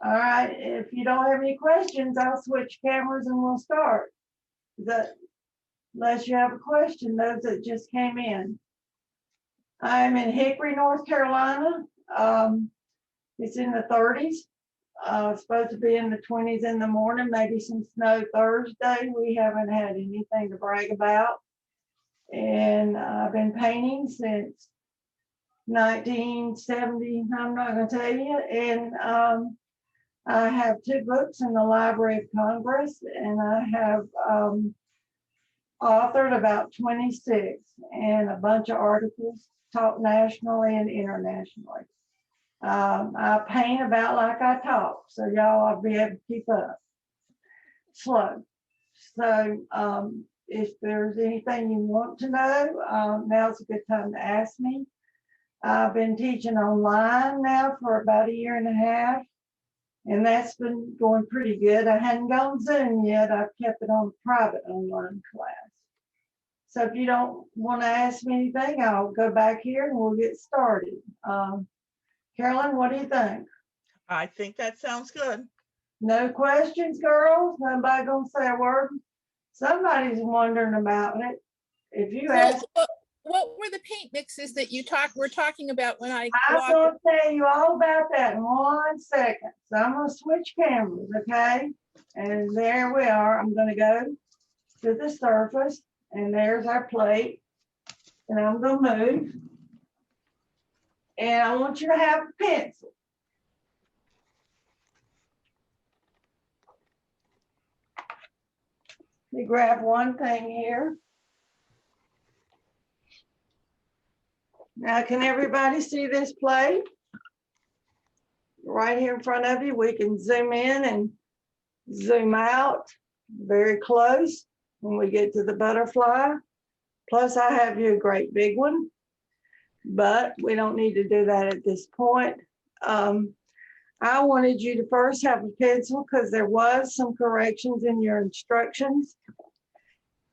All right, if you don't have any questions, I'll switch cameras and we'll start. Unless you have a question, those that just came in. I'm in Hickory, North Carolina. It's in the 30s. It's supposed to be in the 20s in the morning, maybe some snow Thursday. We haven't had anything to brag about. And I've been painting since 1970, I'm not going to tell you. And I have 2 books in the Library of Congress, and I have authored about 26 and a bunch of articles, taught nationally and internationally. I paint about like I talk, so y'all will be able to keep up. Slow. So if there's anything you want to know, now's a good time to ask me. I've been teaching online now for about 1.5 years, and that's been going pretty good. I hadn't gone Zoom yet. I've kept it on private online class. So if you don't want to ask me anything, I'll go back here and we'll get started. Carolyn, what do you think? I think that sounds good. No questions, girls? Nobody gonna say a word? Somebody's wondering about it. If you ask, what were the paint mixes that you were talking about when I I'm gonna tell you all about that in 1 second. So I'm gonna switch cameras, okay? And there we are. I'm gonna go to the surface, and there's our plate. And I'm gonna move. And I want you to have a pencil. Let me grab one thing here. Now, can everybody see this plate? Right here in front of you, we can zoom in and zoom out very close when we get to the butterfly. Plus, I have you a great big one, but we don't need to do that at this point. I wanted you to first have a pencil because there was some corrections in your instructions.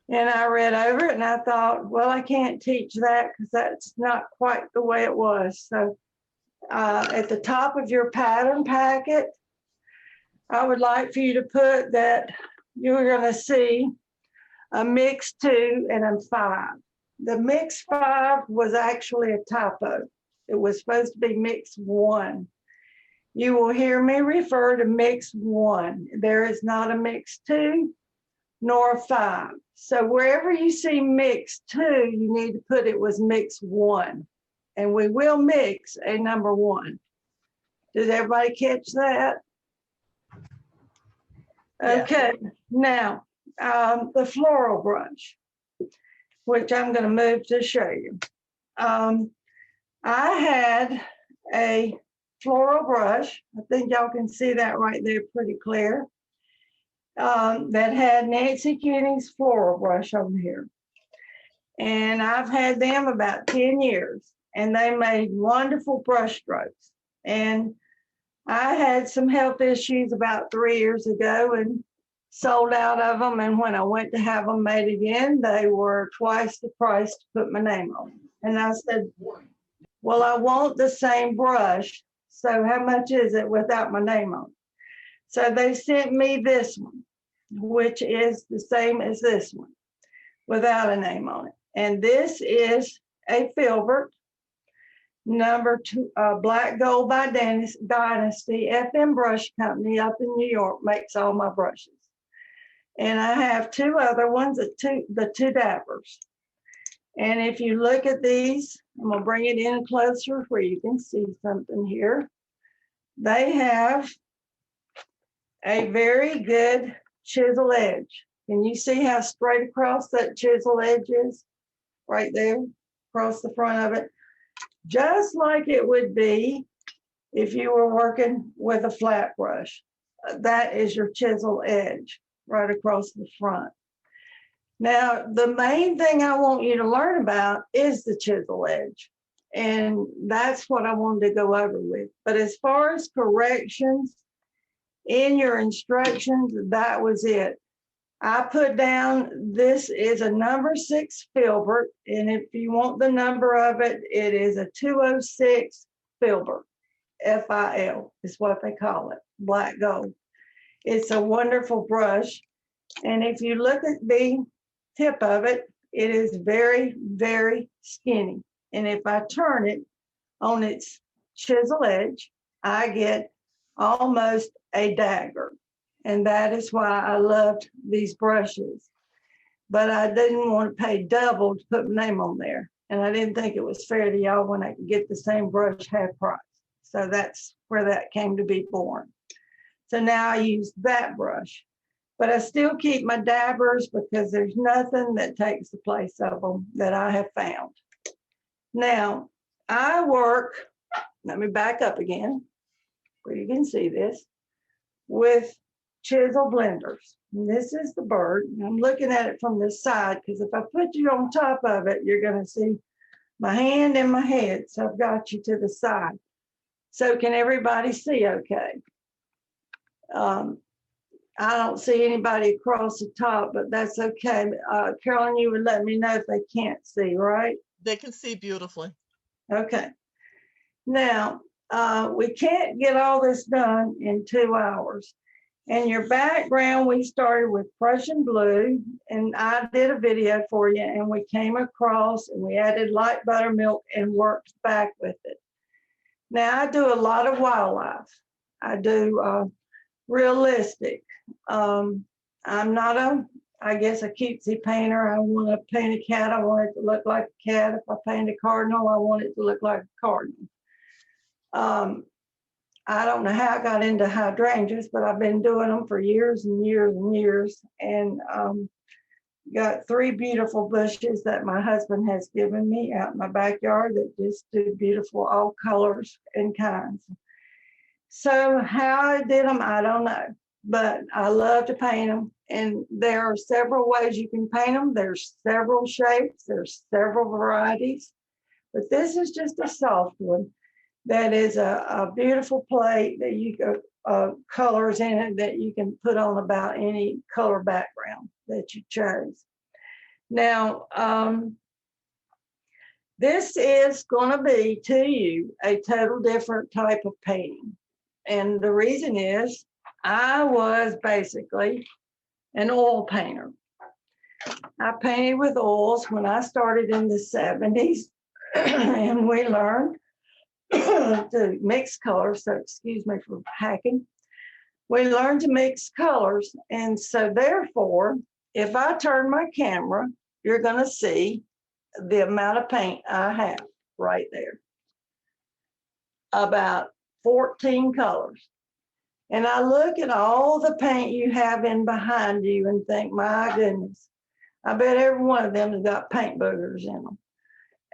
And I read over it and I thought, well, I can't teach that because that's not quite the way it was. So at the top of your pattern packet, I would like for you to put that you're going to see a mix 2 and a 5. The mix 5 was actually a typo. It was supposed to be mix 1. You will hear me refer to mix 1. There is not a mix 2 nor a 5. So wherever you see mix 2, you need to put it was mix 1. And we will mix a number 1. Did everybody catch that? Okay, yeah. Now the floral brush, which I'm going to move to show you. I had a floral brush. I think y'all can see that right there pretty clear. That had Nancy Cunning's floral brush on here. And I've had them about 10 years, and they made wonderful brush strokes. And I had some health issues about 3 years ago and sold out of them. And when I went to have them made again, they were twice the price to put my name on. And I said, well, I want the same brush. So how much is it without my name on it? So they sent me this one, which is the same as this one, without a name on it. And this is a Filbert number 2, Black Gold by Dynasty. FM Brush Company up in New York makes all my brushes. And I have 2 other ones, the two dappers. And if you look at these, I'm going to bring it in closer where you can see something here. They have a very good chisel edge. Can you see how straight across that chisel edge is? Right there, across the front of it. Just like it would be if you were working with a flat brush. That is your chisel edge right across the front. Now, the main thing I want you to learn about is the chisel edge. And that's what I wanted to go over with. But as far as corrections in your instructions, that was it. I put down, this is a number 6 Filbert. And if you want the number of it, it is a 206 Filbert. FIL is what they call it, black gold. It's a wonderful brush. And if you look at the tip of it, it is very, very skinny. And if I turn it on its chisel edge, I get almost a dagger. And that is why I loved these brushes. But I didn't want to pay double to put my name on there. And I didn't think it was fair to y'all when I could get the same brush half price. So that's where that came to be born. So now I use that brush. But I still keep my dabbers because there's nothing that takes the place of them that I have found. Now, I work, let me back up again, where you can see this, with chisel blenders. And this is the bird. I'm looking at it from this side because if I put you on top of it, you're going to see my hand and my head. So I've got you to the side. So can everybody see okay? I don't see anybody across the top, but that's okay. Carolyn, you would let me know if they can't see, right? They can see beautifully. Okay. Now, we can't get all this done in 2 hours. And your background, we started with Prussian Blue, and I did a video for you, and we came across and we added light buttermilk and worked back with it. Now, I do a lot of wildlife. I do realistic. I'm not I guess, a cutesy painter. I want to paint a cat. I want it to look like a cat. If I paint a cardinal, I want it to look like a cardinal. I don't know how I got into hydrangeas, but I've been doing them for years and years and years. And got 3 beautiful bushes that my husband has given me out in my backyard that just do beautiful, all colors and kinds. So how I did them, I don't know, but I love to paint them. And there are several ways you can paint them. There's several shapes, there's several varieties, but this is just a soft one that is a beautiful plate that you can, colors in it that you can put on about any color background that you chose. Now, this is going to be to you a total different type of painting. And the reason is I was basically an oil painter. I painted with oils when I started in the 70s, and we learned to mix colors. So excuse me for hacking. We learned to mix colors. And so therefore, if I turn my camera, you're going to see the amount of paint I have right there. About 14 colors. And I look at all the paint you have in behind you and think, my goodness, I bet every one of them has got paint boogers in them.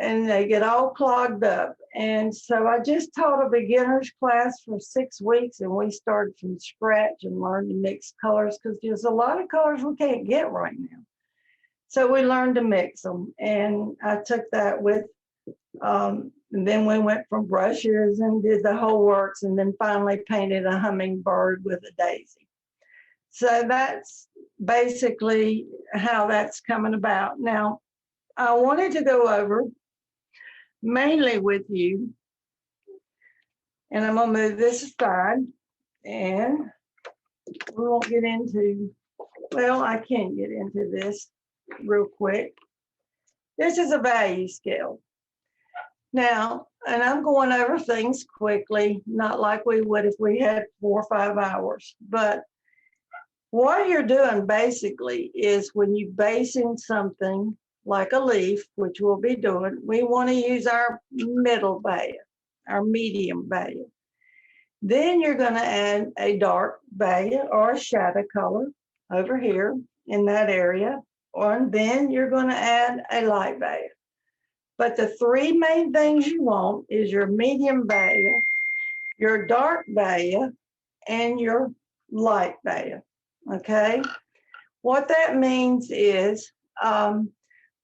And they get all clogged up. And so I just taught a beginner's class for 6 weeks, and we started from scratch and learned to mix colors because there's a lot of colors we can't get right now. So we learned to mix them. And I took that with, and then we went from brushes and did the whole works, and then finally painted a hummingbird with a daisy. So that's basically how that's coming about. Now, I wanted to go over mainly with you, and I'm going to move this aside, and we won't get into, well, I can get into this real quick. This is a value scale. Now, and I'm going over things quickly, not like we would if we had 4 or 5 hours, but what you're doing basically is when you base in something like a leaf, which we'll be doing, we want to use our middle value, our medium value. Then you're going to add a dark value or a shadow color over here in that area, and then you're going to add a light value. But the 3 main things you want is your medium value, your dark value, and your light value, okay? What that means is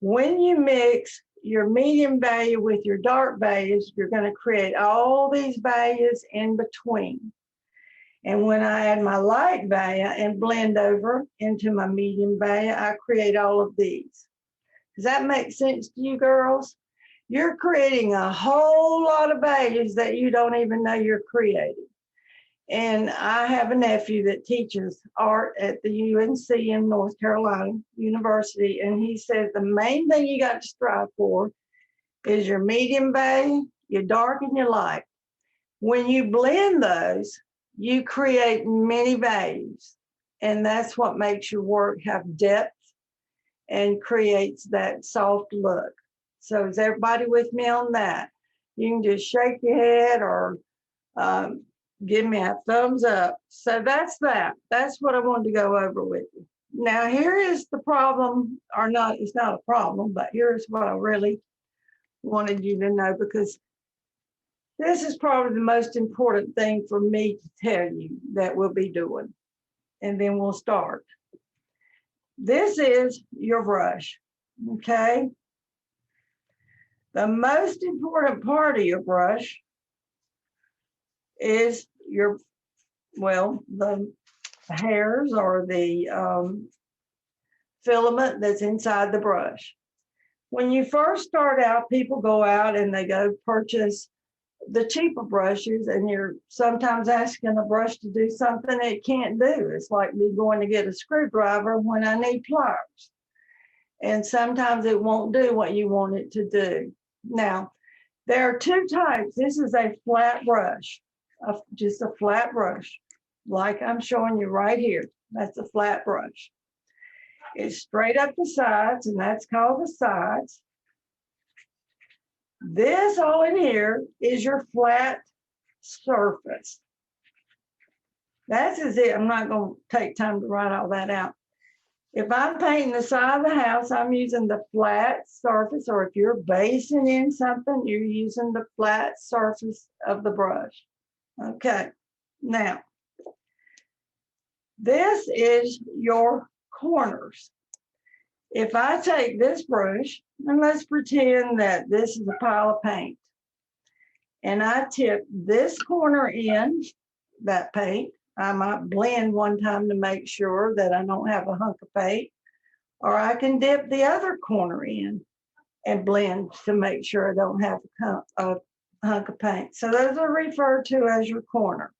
when you mix your medium value with your dark values, you're going to create all these values in between. And when I add my light value and blend over into my medium value, I create all of these. Does that make sense to you girls? you're creating a whole lot of values that you don't even know you're creating. And I have a nephew that teaches art at the UNC in North Carolina University. And he said the main thing you got to strive for is your medium value, your dark, and your light. When you blend those, you create many values. And that's what makes your work have depth and creates that soft look. So is everybody with me on that? You can just shake your head or give me a thumbs up. So that's that. That's what I wanted to go over with you. Now, here is the problem, or not, it's not a problem, but here's what I really wanted you to know, because this is probably the most important thing for me to tell you that we'll be doing. And then we'll start. This is your brush, okay? The most important part of your brush is your, well, the hairs or the filament that's inside the brush. When you first start out, people go out and they go purchase the cheaper brushes, and you're sometimes asking a brush to do something it can't do. It's like me going to get a screwdriver when I need pliers. And sometimes it won't do what you want it to do. Now, there are two types. This is a flat brush, just a flat brush, like I'm showing you right here. That's a flat brush. It's straight up the sides, and that's called the sides. This all in here is your flat surface. That's it. I'm not going to take time to write all that out. If I'm painting the side of the house, I'm using the flat surface, or if you're basing in something, you're using the flat surface of the brush. Okay, now, this is your corners. If I take this brush, and let's pretend that this is a pile of paint, and I tip this corner in, that paint, I might blend one time to make sure that I don't have a hunk of paint, or I can dip the other corner in and blend to make sure I don't have a hunk of paint. So those are referred to as your corner.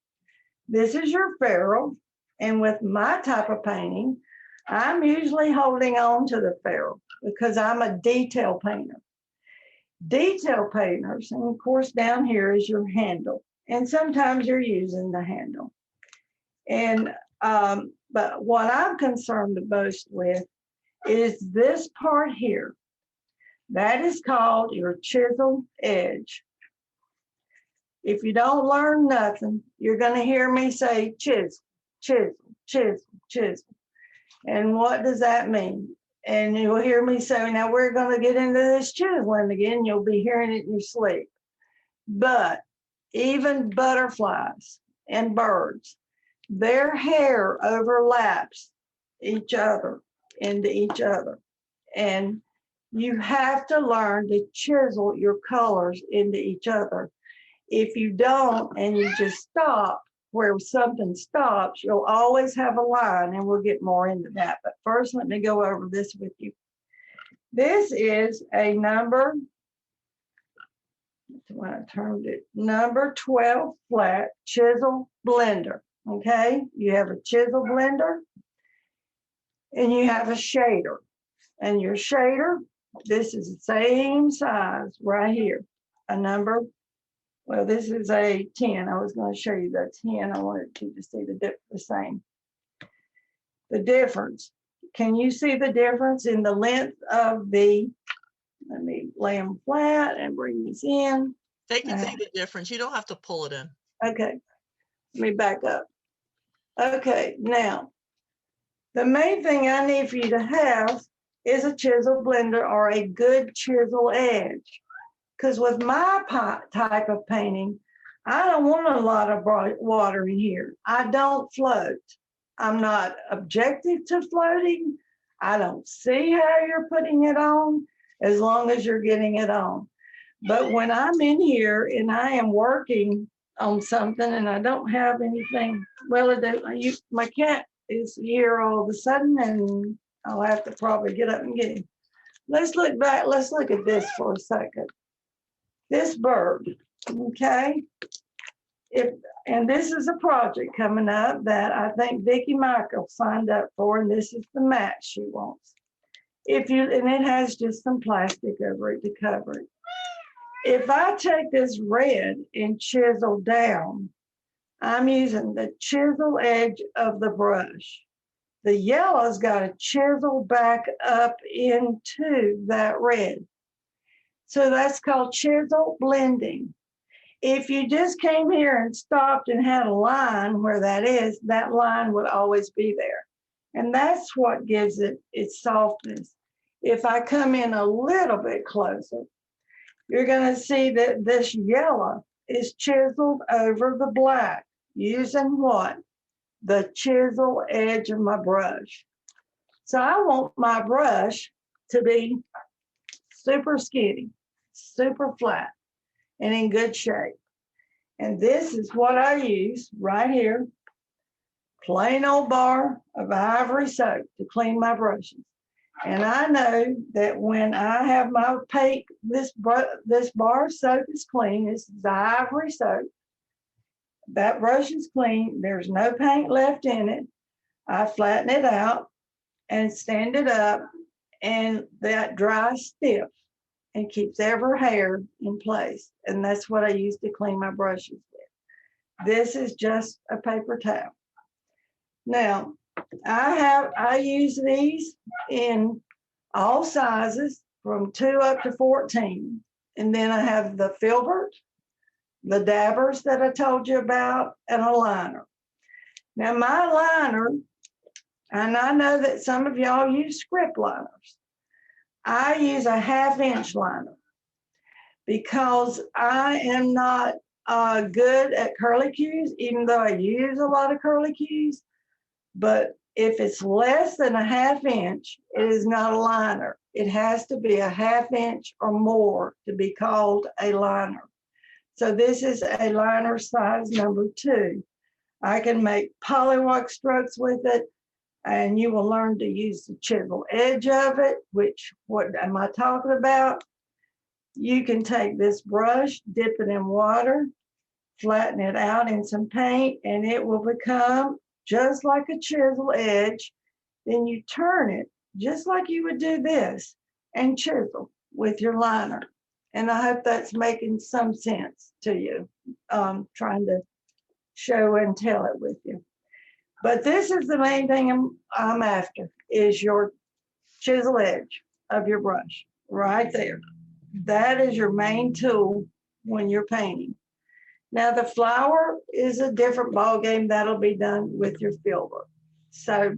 This is your ferrule, and with my type of painting, I'm usually holding on to the ferrule because I'm a detail painter. Detail painters, and of course down here is your handle, and sometimes you're using the handle. And but what I'm concerned the most with is this part here. That is called your chisel edge. If you don't learn nothing, you're going to hear me say chisel, chisel, chisel, chisel. And what does that mean? And you'll hear me say, now we're going to get into this chiseling again. You'll be hearing it in your sleep. But even butterflies and birds, their hair overlaps each other into each other. And you have to learn to chisel your colors into each other. If you don't, and you just stop where something stops, you'll always have a line, and we'll get more into that. But first, let me go over this with you. This is a number, when I turned it, number 12 flat chisel blender. Okay, you have a chisel blender, and you have a shader. And your shader, this is the same size right here, a number. Well, this is a 10. I was going to show you the 10. I wanted you to see the same. The difference. Can you see the difference in the length of the, let me lay them flat and bring these in. They can see the difference. You don't have to pull it in. Okay, let me back up. Okay, now, the main thing I need for you to have is a chisel blender or a good chisel edge. Because with my type of painting, I don't want a lot of water in here. I don't float. I'm not objective to floating. I don't see how you're putting it on as long as you're getting it on. But when I'm in here and I am working on something and I don't have anything, well, my cat is here all of a sudden, and I'll have to probably get up and get him. Let's look back. Let's look at this for a second. this bird, okay? And this is a project coming up that I think Vicki Michael signed up for, and this is the mat she wants. And it has just some plastic over it to cover it. If I take this red and chisel down, I'm using the chisel edge of the brush. The yellow's got to chisel back up into that red. So that's called chisel blending. If you just came here and stopped and had a line where that is, that line would always be there. And that's what gives it its softness. If I come in a little bit closer, you're going to see that this yellow is chiseled over the black using what? The chisel edge of my brush. So I want my brush to be super skinny, super flat, and in good shape. And this is what I use right here, plain old bar of ivory soap to clean my brushes. And I know that when I have my paint, this bar of soap is clean. This is ivory soap. That brush is clean. There's no paint left in it. I flatten it out and stand it up, and that dries stiff and keeps every hair in place. And that's what I use to clean my brushes with. This is just a paper towel. Now, I use these in all sizes from 2 up to 14. And then I have the Filbert, the dabbers that I told you about, and a liner. Now my liner, and I know that some of y'all use script liners. I use a 1/2 inch liner because I am not good at curlicues, even though I use a lot of curlicues. But if it's less than a 1/2 inch, it is not a liner. It has to be a 1/2 inch or more to be called a liner. So this is a liner size number 2. I can make polywalk strokes with it, and you will learn to use the chisel edge of it, which, what am I talking about? You can take this brush, dip it in water, flatten it out in some paint, and it will become just like a chisel edge. Then you turn it just like you would do this and chisel with your liner. And I hope that's making some sense to you, trying to show and tell it with you. But this is the main thing I'm after, is your chisel edge of your brush right there. That is your main tool when you're painting. Now the flower is a different ball game. That'll be done with your Filbert. So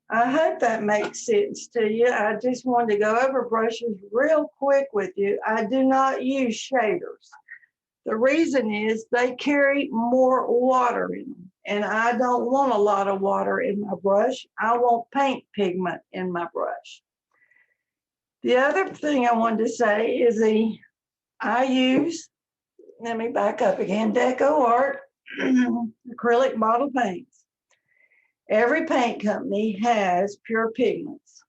I hope that makes sense to you. I just wanted to go over brushes real quick with you. I do not use shaders. The reason is they carry more water in them, and I don't want a lot of water in my brush. I want paint pigment in my brush. The other thing I wanted to say is I use, let me back up again, Deco Art acrylic bottle paints. Every paint company has pure pigments.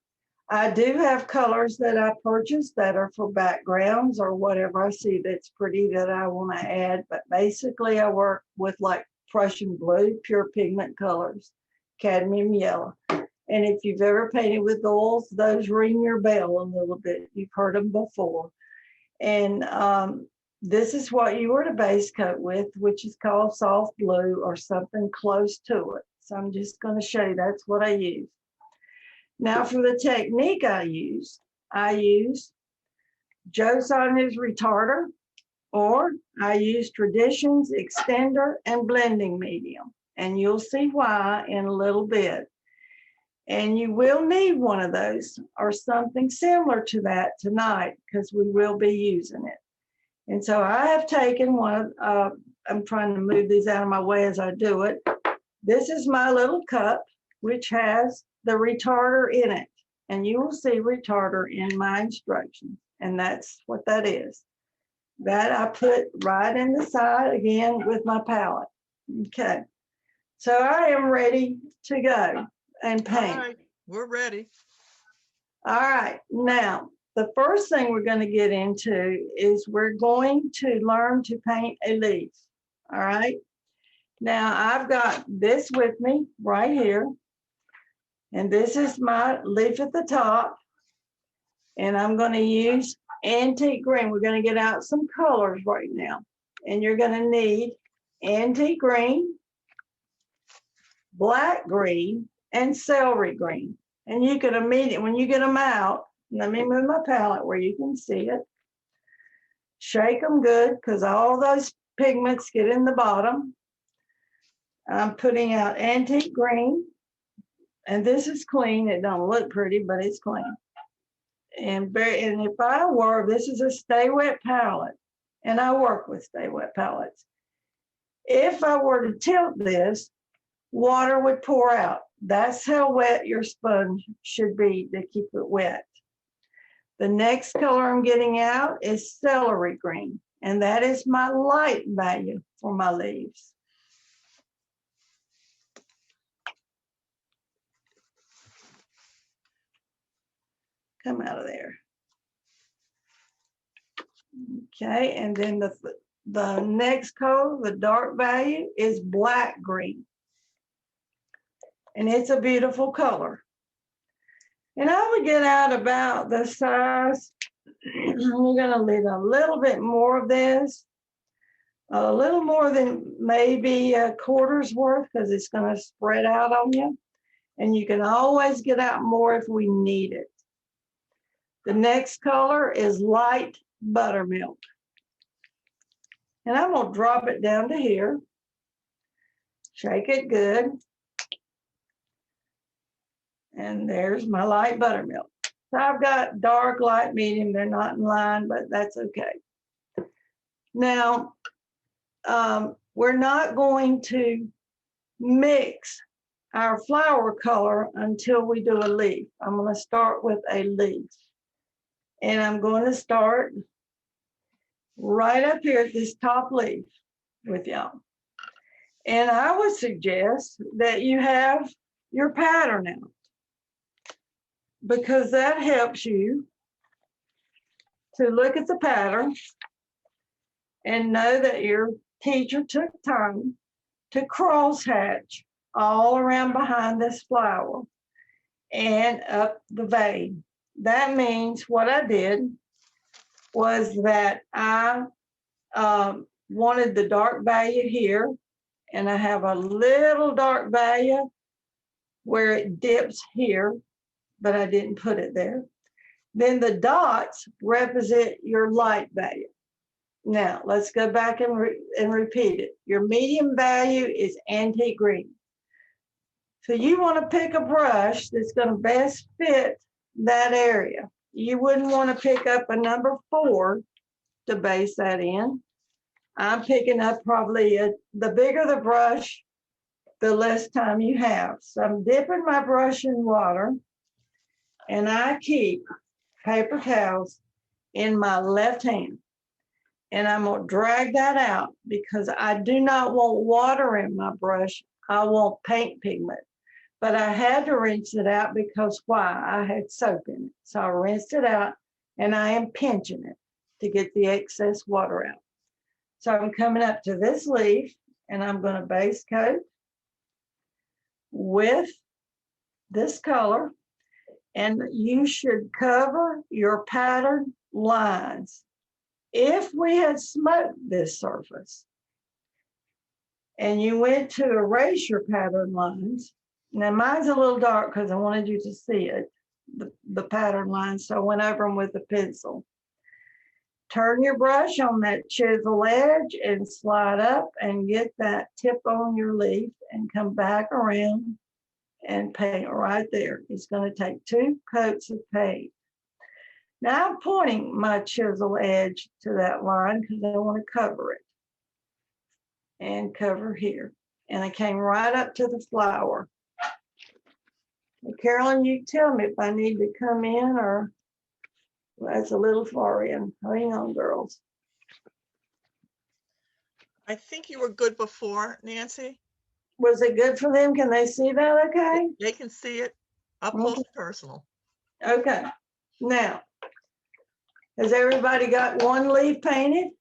I do have colors that I purchase that are for backgrounds or whatever I see that's pretty that I want to add, but basically I work with like Prussian Blue, pure pigment colors, cadmium yellow. And if you've ever painted with oils, those ring your bell a little bit. You've heard them before. And this is what you were to base coat with, which is called soft blue or something close to it. So I'm just going to show you that's what I use. Now for the technique I use Joe Sonia's retarder, or I use Traditions extender and blending medium. And you'll see why in a little bit. And you will need one of those or something similar to that tonight, because we will be using it. And so I have taken one of, I'm trying to move these out of my way as I do it. This is my little cup, which has the retarder in it. And you will see retarder in my instructions. And that's what that is. That I put right in the side again with my palette. Okay. So I am ready to go and paint. All right, we're ready. All right. Now, the first thing we're going to get into is we're going to learn to paint a leaf. All right. Now I've got this with me right here. And this is my leaf at the top. And I'm going to use antique green. We're going to get out some colors right now. And you're going to need antique green, black green, and celery green. And you can immediately, when you get them out, let me move my palette where you can see it. Shake them good because all those pigments get in the bottom. I'm putting out antique green. And this is clean. It don't look pretty, but it's clean. And if I were, this is a Stay Wet palette. And I work with Stay Wet palettes. If I were to tilt this, water would pour out. That's how wet your sponge should be to keep it wet. The next color I'm getting out is celery green, and that is my light value for my leaves. Come out of there. Okay, and then the next color, the dark value, is black green. And it's a beautiful color. And I would get out about the size, we're going to leave a little bit more of this, a little more than maybe a quarter's worth because it's going to spread out on you. And you can always get out more if we need it. The next color is light buttermilk. And I'm going to drop it down to here. Shake it good. And there's my light buttermilk. So I've got dark, light, medium. They're not in line, but that's okay. Now, we're not going to mix our flower color until we do a leaf. I'm going to start with a leaf. And I'm going to start right up here at this top leaf with y'all. And I would suggest that you have your pattern out, because that helps you to look at the pattern and know that your teacher took time to crosshatch all around behind this flower and up the vein. That means what I did was that I wanted the dark value here, and I have a little dark value where it dips here, but I didn't put it there. Then the dots represent your light value. Now, let's go back and repeat it. Your medium value is antique green. So you want to pick a brush that's going to best fit that area. You wouldn't want to pick up a number 4 to base that in. I'm picking up probably the bigger the brush, the less time you have. So I'm dipping my brush in water, and I keep paper towels in my left hand. And I'm going to drag that out because I do not want water in my brush. I want paint pigment. But I had to rinse it out because why? I had soap in it. So I rinsed it out, and I am pinching it to get the excess water out. So I'm coming up to this leaf, and I'm going to base coat with this color. And you should cover your pattern lines. If we had smoked this surface and you went to erase your pattern lines, now mine's a little dark because I wanted you to see it, the pattern lines, so I went over them with a pencil. Turn your brush on that chisel edge and slide up and get that tip on your leaf and come back around and paint right there. It's going to take 2 coats of paint. Now I'm pointing my chisel edge to that line because I want to cover it. And cover here. And I came right up to the flower. Well, Carolyn, you tell me if I need to come in or that's a little far in. Hang on, girls. I think you were good before, Nancy. Was it good for them? Can they see that okay? They can see it up close and personal. Okay. Now, Has everybody got one leaf painted?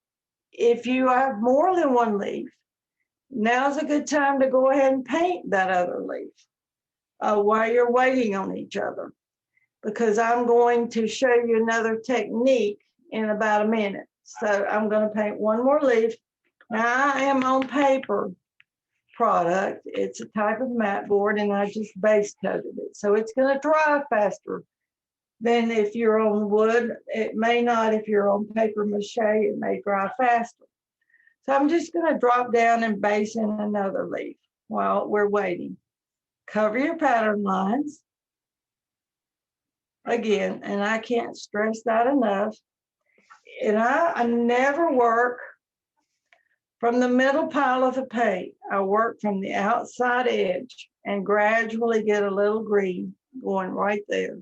If you have more than one leaf, now's a good time to go ahead and paint that other leaf while you're waiting on each other, because I'm going to show you another technique in about a minute. So I'm going to paint one more leaf. Now I am on paper product. It's a type of mat board, and I just base coated it. So it's going to dry faster than if you're on wood. It may not. If you're on paper mache, it may dry faster. So I'm just going to drop down and base in another leaf while we're waiting. Cover your pattern lines. Again, and I can't stress that enough. And I never work from the middle pile of the paint. I work from the outside edge and gradually get a little green going right there.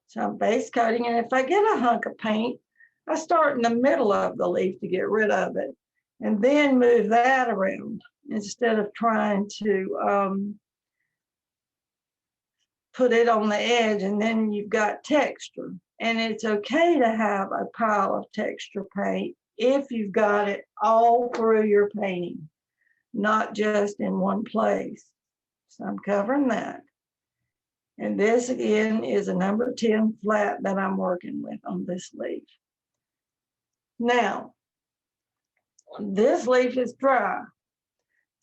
So I'm base coating, and if I get a hunk of paint, I start in the middle of the leaf to get rid of it, and then move that around instead of trying to put it on the edge, and then you've got texture. And it's okay to have a pile of texture paint if you've got it all through your painting, not just in one place. So I'm covering that. And this again is a number 10 flat that I'm working with on this leaf. Now, this leaf is dry.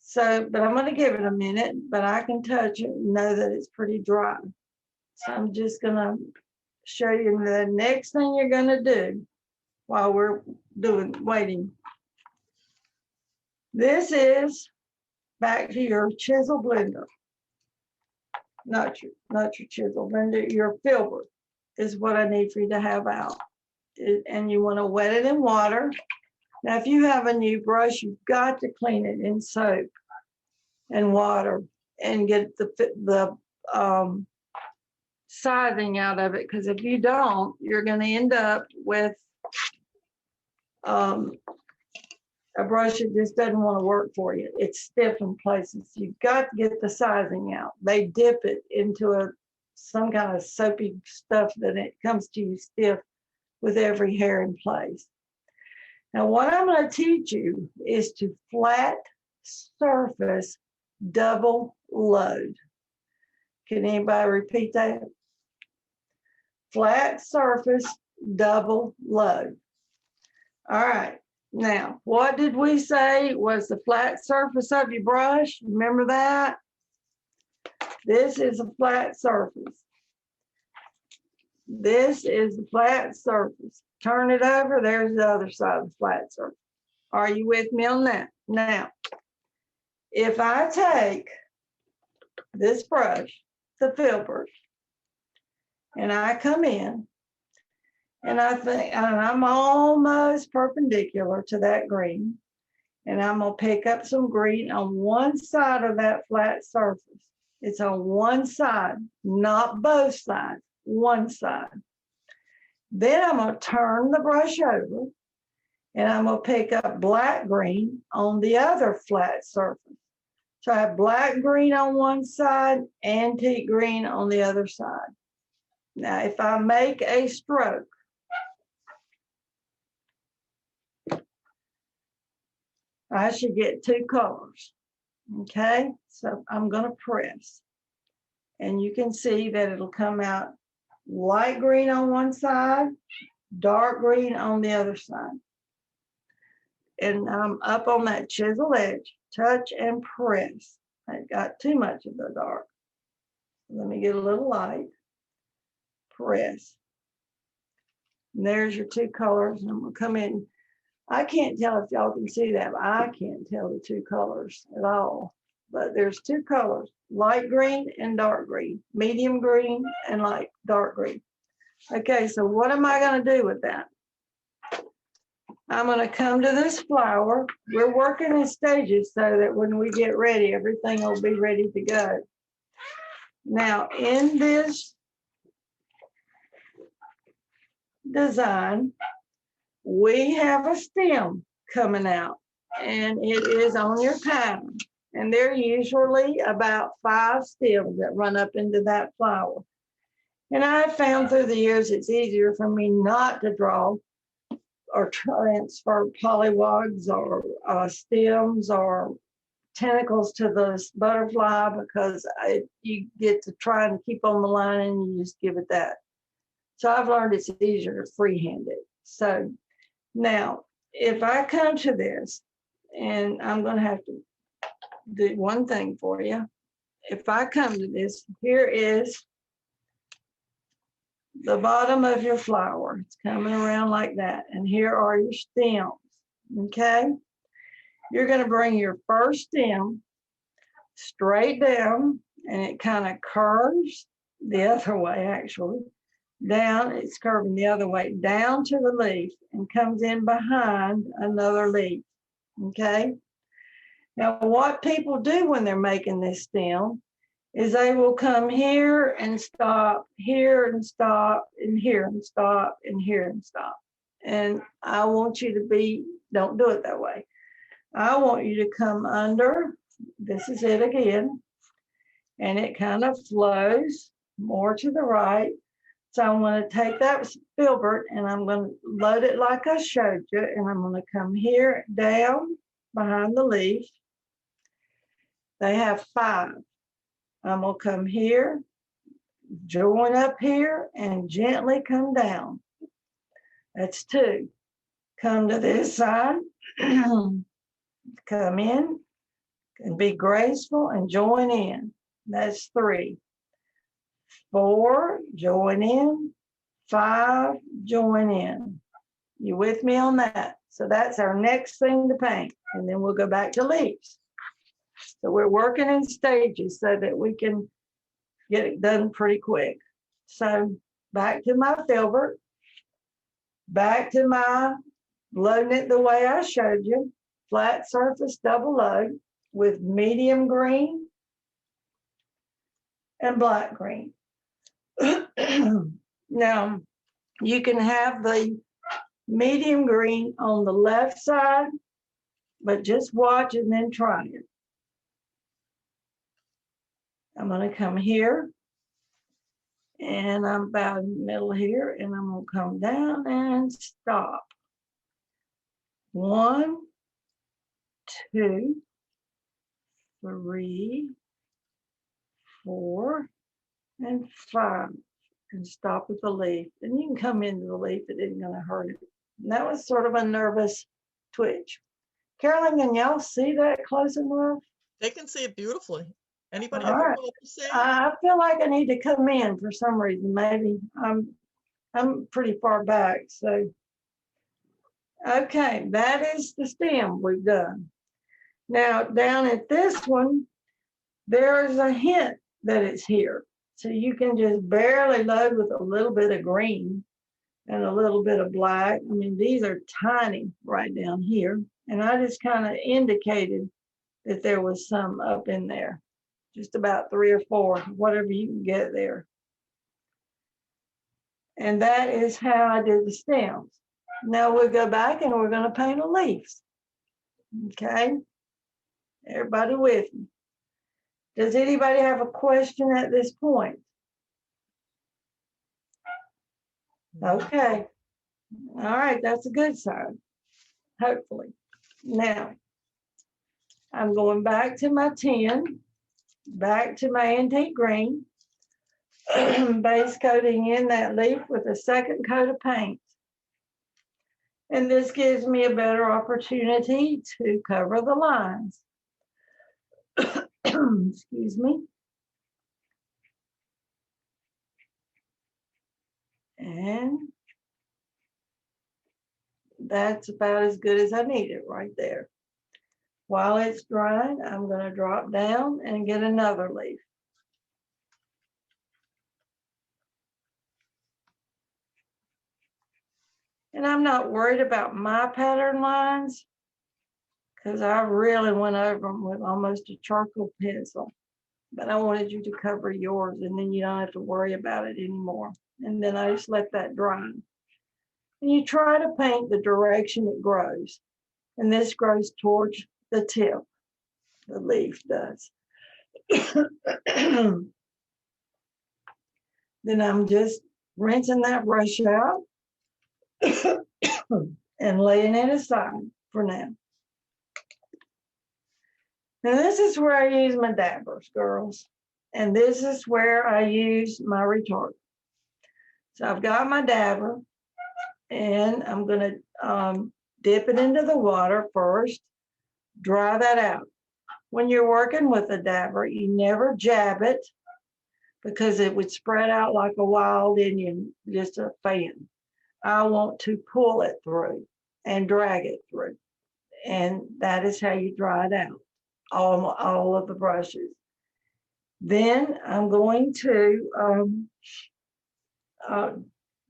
So, but I'm going to give it a minute, but I can touch it and know that it's pretty dry. So I'm just going to show you the next thing you're going to do while we're waiting. This is back to your chisel blender. Not your chisel blender, your filbert is what I need for you to have out. And you want to wet it in water. Now, if you have a new brush, you've got to clean it in soap and water and get the sizing out of it, because if you don't, you're going to end up with a brush that just doesn't want to work for you. It's stiff in places. You've got to get the sizing out. They dip it into some kind of soapy stuff that it comes to you stiff with every hair in place. Now, what I'm going to teach you is to flat surface double load. Can anybody repeat that? Flat surface double load. All right. Now, what did we say was the flat surface of your brush? Remember that? This is a flat surface. This is the flat surface. Turn it over, there's the other side of the flat surface. Are you with me on that? Now, if I take this brush, the filbert, and I come in, and I'm almost perpendicular to that green, and I'm gonna pick up some green on one side of that flat surface. It's on one side, not both sides, one side. Then I'm gonna turn the brush over, and I'm gonna pick up black green on the other flat surface. So I have black green on one side, antique green on the other side. Now, if I make a stroke, I should get two colors. Okay, so I'm going to press, and you can see that it'll come out light green on one side, dark green on the other side. And I'm up on that chisel edge, touch and press. I got too much of the dark. Let me get a little light, press. And there's your two colors, and I'm going to come in. I can't tell if y'all can see that, but I can't tell the two colors at all. But there's two colors, light green and dark green, medium green and light dark green. Okay, so what am I going to do with that? I'm going to come to this flower. We're working in stages so that when we get ready, everything will be ready to go. Now, in this design, we have a stem coming out, and it is on your pattern. And there are usually about 5 stems that run up into that flower. And I found through the years it's easier for me not to draw or transfer polywogs or stems or tentacles to the butterfly, because you get to try and keep on the line and you just give it that. So I've learned it's easier to freehand it. So now, if I come to this, and I'm going to have to do one thing for you. If I come to this, here is the bottom of your flower. It's coming around like that. And here are your stems, okay? You're going to bring your first stem straight down, and it kind of curves the other way, actually. Down, it's curving the other way, down to the leaf and comes in behind another leaf, okay? Now, what people do when they're making this stem is they will come here and stop, here and stop, and here and stop, and here and stop. And I want you to don't do it that way. I want you to come under, this is it again, and it kind of flows more to the right. So I'm going to take that filbert and I'm going to load it like I showed you, and I'm going to come here down behind the leaf. They have 5. I'm going to come here, join up here, and gently come down. That's 2. Come to this side, come in, and be graceful and join in. That's 3. 4, join in. 5, join in. You with me on that? So that's our next thing to paint. And then we'll go back to leaves. So we're working in stages so that we can get it done pretty quick. So back to my filbert, back to my loading it the way I showed you, flat surface double load with medium green and black green. Now, you can have the medium green on the left side, but just watch and then try it. I'm going to come here, and I'm about in the middle here, and I'm going to come down and stop. 1, 2, 3, 4, and 5, and stop at the leaf. And you can come into the leaf, it isn't going to hurt it. And that was sort of a nervous twitch. Carolyn, can y'all see that close enough? They can see it beautifully. Anybody All have right. a to say? I feel like I need to come in for some reason. Maybe I'm pretty far back. So, okay, that is the stem we've done. Now, down at this one, there's a hint that it's here. So you can just barely load with a little bit of green and a little bit of black. I mean, these are tiny right down here. And I just kind of indicated that there was some up in there. Just about 3 or 4, whatever you can get there. And that is how I did the stems. Now we'll go back and we're going to paint a leaf. Okay? Everybody with me? Does anybody have a question at this point? Okay. All right, that's a good sign. Hopefully. Now, I'm going back to my tin, back to my antique green, base coating in that leaf with a second coat of paint. And this gives me a better opportunity to cover the lines. Excuse me. And that's about as good as I need it right there. While it's drying, I'm going to drop down and get another leaf. And I'm not worried about my pattern lines because I really went over them with almost a charcoal pencil. But I wanted you to cover yours, and then you don't have to worry about it anymore. And then I just let that dry. And you try to paint the direction it grows. And this grows towards the tip. The leaf does. Then I'm just rinsing that brush out and laying it aside for now. Now this is where I use my dabbers, girls. And this is where I use my retardant. So I've got my dabber and I'm gonna dip it into the water first, dry that out. When you're working with a dabber, you never jab it because it would spread out like a wild Indian, just a fan. I want to pull it through and drag it through. And that is how you dry it out, all of the brushes. Then I'm going to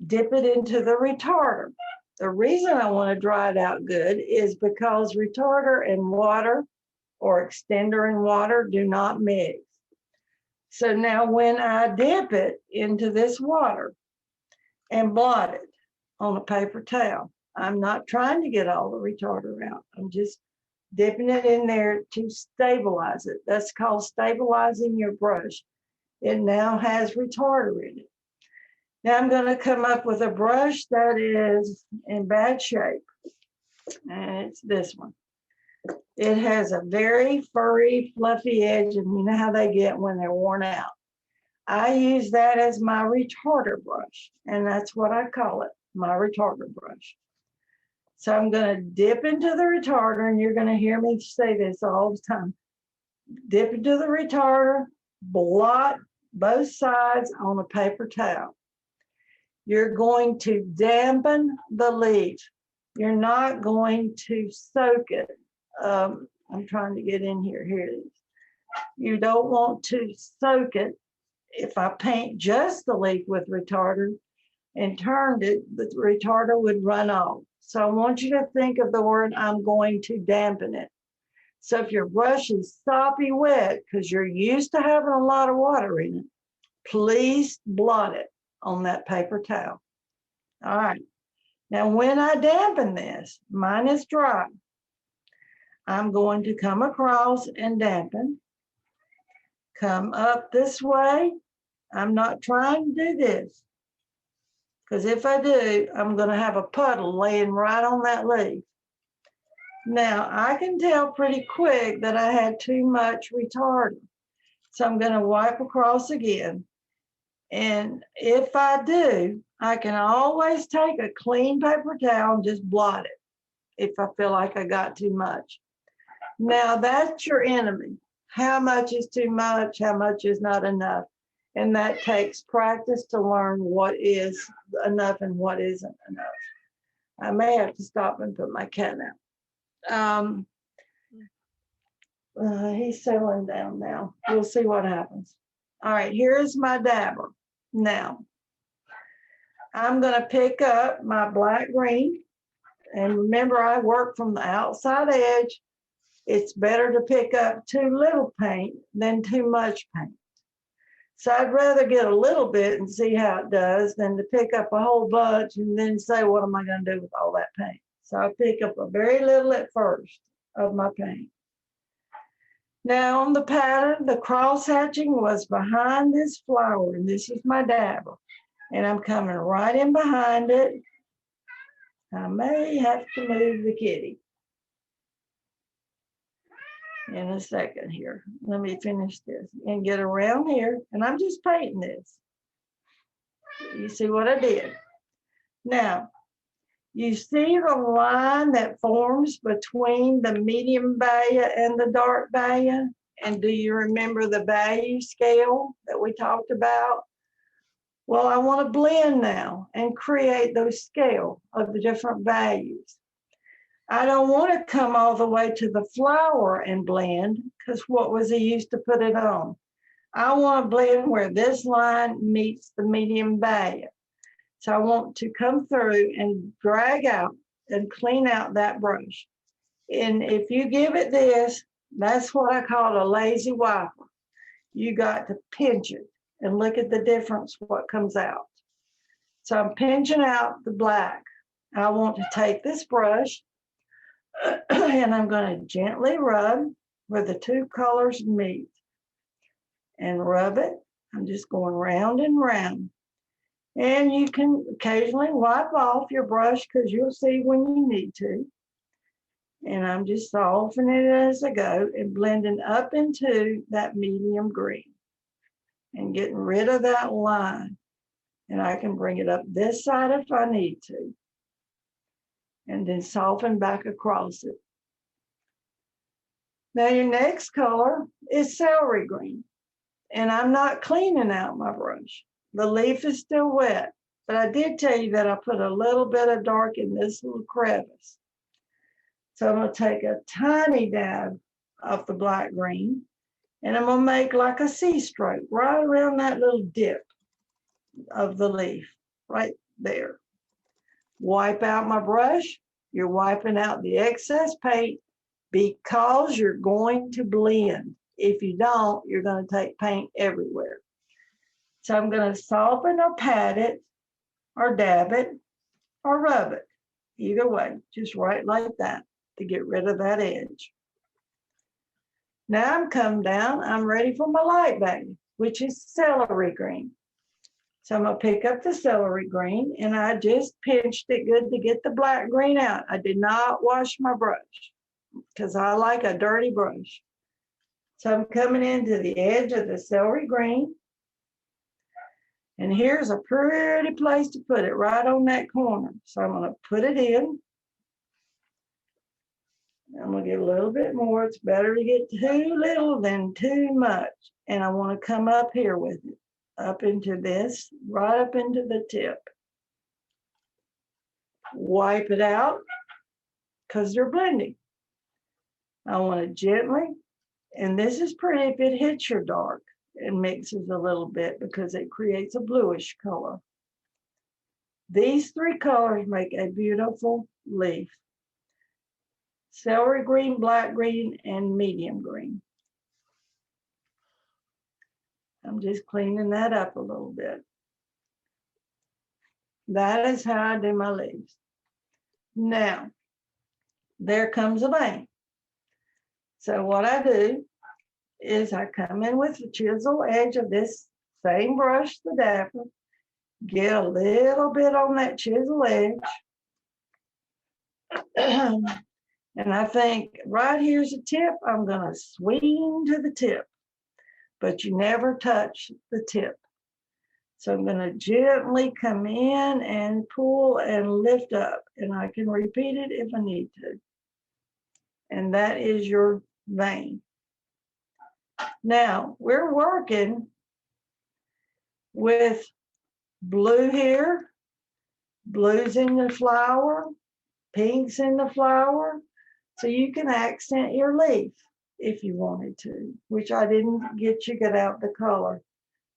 dip it into the retarder. The reason I want to dry it out good is because retarder and water or extender and water do not mix. So now when I dip it into this water and blot it on a paper towel, I'm not trying to get all the retarder out. I'm just dipping it in there to stabilize it. That's called stabilizing your brush. It now has retarder in it. Now I'm going to come up with a brush that is in bad shape. And it's this one. It has a very furry, fluffy edge, and you know how they get when they're worn out. I use that as my retarder brush, and that's what I call it, my retarder brush. So I'm going to dip into the retarder, and you're going to hear me say this all the time. Dip into the retarder, blot both sides on a paper towel. You're going to dampen the leaf. You're not going to soak it. I'm trying to get in here. Here it is. You don't want to soak it. If I paint just the leaf with retarder and turned it, the retarder would run off. So I want you to think of the word I'm going to dampen it. So if your brush is soppy wet because you're used to having a lot of water in it, please blot it on that paper towel. All right. Now when I dampen this, mine is dry. I'm going to come across and dampen. Come up this way. I'm not trying to do this, because if I do, I'm going to have a puddle laying right on that leaf. Now, I can tell pretty quick that I had too much retardant. So I'm going to wipe across again. And if I do, I can always take a clean paper towel and just blot it if I feel like I got too much. Now, that's your enemy. How much is too much? How much is not enough? And that takes practice to learn what is enough and what isn't enough. I may have to stop and put my cat out. He's settling down now. We'll see what happens. All right, here's my dabber. Now, I'm going to pick up my black green. And remember, I work from the outside edge. It's better to pick up too little paint than too much paint. So I'd rather get a little bit and see how it does than to pick up a whole bunch and then say, what am I going to do with all that paint? So I pick up a very little at first of my paint. Now on the pattern, the cross hatching was behind this flower, and this is my dabber. And I'm coming right in behind it. I may have to move the kitty in a second here. Let me finish this and get around here. And I'm just painting this. You see what I did? Now, you see the line that forms between the medium bayou and the dark bayou? And do you remember the bayou scale that we talked about? Well, I want to blend now and create those scale of the different values. I don't want to come all the way to the flower and blend, because what was he used to put it on? I want to blend where this line meets the medium bayou. So I want to come through and drag out and clean out that brush. And if you give it this, that's what I call a lazy wiper. You got to pinch it and look at the difference, what comes out. So I'm pinching out the black. I want to take this brush and I'm going to gently rub where the two colors meet and rub it. I'm just going round and round. And you can occasionally wipe off your brush because you'll see when you need to. And I'm just softening it as I go and blending up into that medium green and getting rid of that line. And I can bring it up this side if I need to. And then soften back across it. Now your next color is celery green. And I'm not cleaning out my brush. The leaf is still wet, but I did tell you that I put a little bit of dark in this little crevice. So I'm gonna take a tiny dab of the black green and I'm gonna make like a C stroke right around that little dip of the leaf, right there. Wipe out my brush. You're wiping out the excess paint because you're going to blend. If you don't, you're going to take paint everywhere. So I'm going to soften or pat it or dab it or rub it. Either way, just right like that to get rid of that edge. Now I'm come down, I'm ready for my light bag, which is celery green. So I'm going to pick up the celery green and I just pinched it good to get the black green out. I did not wash my brush because I like a dirty brush. So I'm coming into the edge of the celery green. And here's a pretty place to put it, right on that corner. So I'm going to put it in. I'm going to get a little bit more. It's better to get too little than too much. And I want to come up here with it, up into this, right up into the tip. Wipe it out because they're blending. I want to gently, and this is pretty if it hits your dark and mixes a little bit because it creates a bluish color. These three colors make a beautiful leaf. Celery green, black green, and medium green. I'm just cleaning that up a little bit. That is how I do my leaves. Now, there comes a vein. So what I do is I come in with the chisel edge of this same brush, the dapper, get a little bit on that chisel edge. And I think right here's a tip, I'm gonna swing to the tip, but you never touch the tip. So I'm gonna gently come in and pull and lift up, and I can repeat it if I need to. And that is your vein. Now, we're working with blue here, blues in the flower, pinks in the flower, so you can accent your leaf if you wanted to, which I didn't get you get out the color.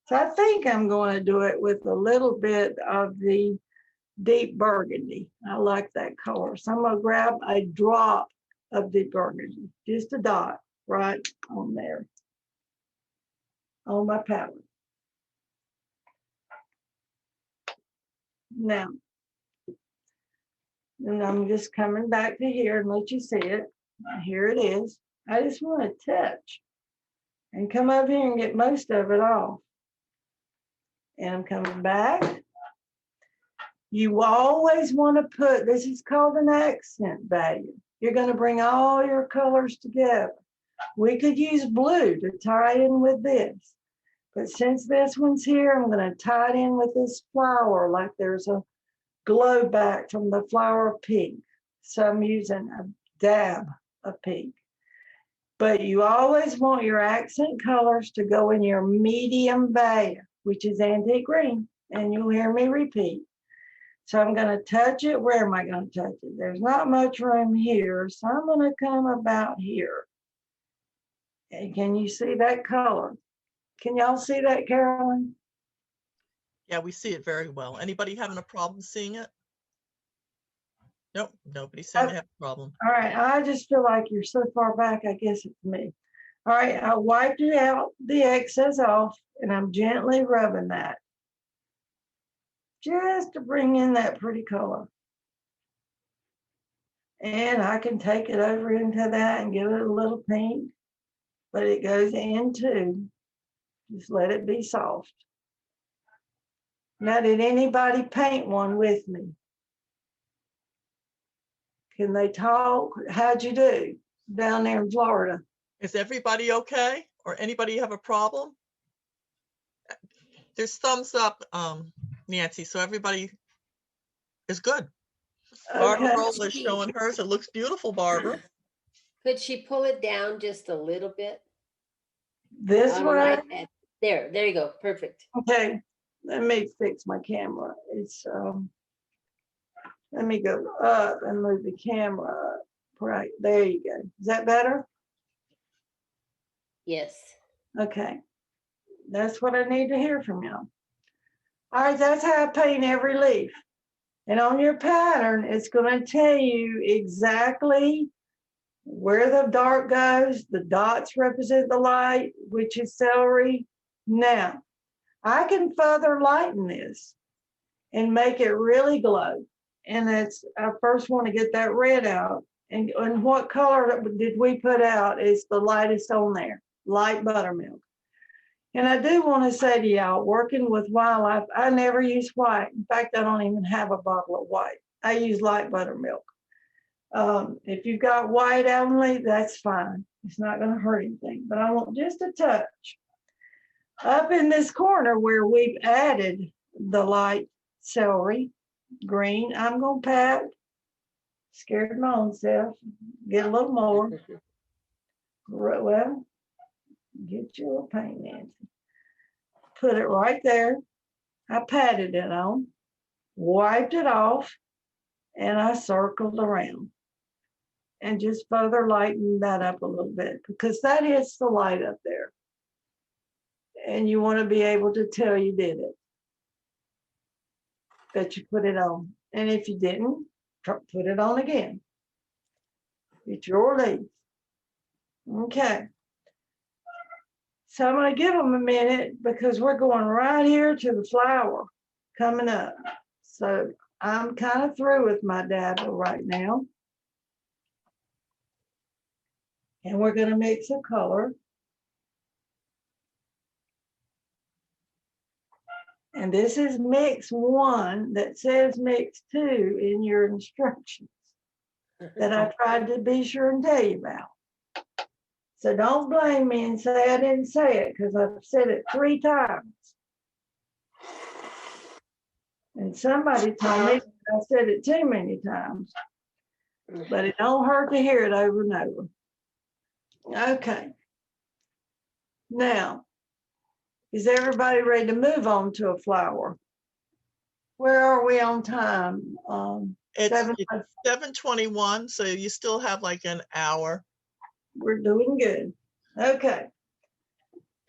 So I think I'm going to do it with a little bit of the deep burgundy. I like that color. So I'm going to grab a drop of deep burgundy, just a dot right on there, on my palette. Now, and I'm just coming back to here and let you see it. Here it is. I just want to touch and come over here and get most of it off. And I'm coming back. You always want to put, this is called an accent value. You're going to bring all your colors together. We could use blue to tie in with this. But since this one's here, I'm going to tie it in with this flower like there's a glow back from the flower pink. So I'm using a dab of pink. But you always want your accent colors to go in your medium value, which is antique green. And you'll hear me repeat. So I'm going to touch it. Where am I going to touch it? There's not much room here. So I'm going to come about here. And can you see that color? Can y'all see that, Carolyn? Yeah, we see it very well. Anybody having a problem seeing it? Nope, nobody's saying they have a problem. All right, I just feel like you're so far back, I guess it's me. All right, I wiped it out, the excess off, and I'm gently rubbing that. Just to bring in that pretty color. And I can take it over into that and give it a little pink, but it goes into, just let it be soft. Now, did anybody paint one with me? Can they talk? How'd you do down there in Florida? Is everybody okay? Or anybody have a problem? There's thumbs up, Nancy, so everybody is good. Barbara Okay. is showing hers. It looks beautiful, Barbara. Could she pull it down just a little bit? This On an way? iPad. There you go. Perfect. Okay. Let me fix my camera. It's let me go up and move the camera up. Right, there you go. Is that better? Yes. Okay. That's what I need to hear from y'all. All right, that's how I paint every leaf. And on your pattern, it's going to tell you exactly where the dark goes. The dots represent the light, which is celery. Now, I can further lighten this and make it really glow. And I first want to get that red out. And what color did we put out is the lightest on there, light buttermilk. And I do want to say to y'all, working with wildlife, I never use white. In fact, I don't even have a bottle of white. I use light buttermilk. If you've got white only, that's fine. It's not going to hurt anything, but I want just a touch. Up in this corner where we've added the light celery green, I'm going to pat, scared my own self, get a little more. Well, get your little paint, Nancy. Put it right there. I patted it on, wiped it off, and I circled around and just further lightened that up a little bit because that hits the light up there. And you want to be able to tell you did it, that you put it on. And if you didn't, put it on again. It's your leaf. Okay. So I'm going to give them a minute because we're going right here to the flower coming up. So I'm kind of through with my dabble right now. And we're going to mix a color. And this is mix 1 that says mix 2 in your instructions that I tried to be sure and tell you about. So don't blame me and say I didn't say it because I've said it 3 times. And somebody told me I said it too many times, but it don't hurt to hear it over and over. Okay. Now, is everybody ready to move on to a flower? Where are we on time? It's 7:21, so you still have like an hour. We're doing good. Okay.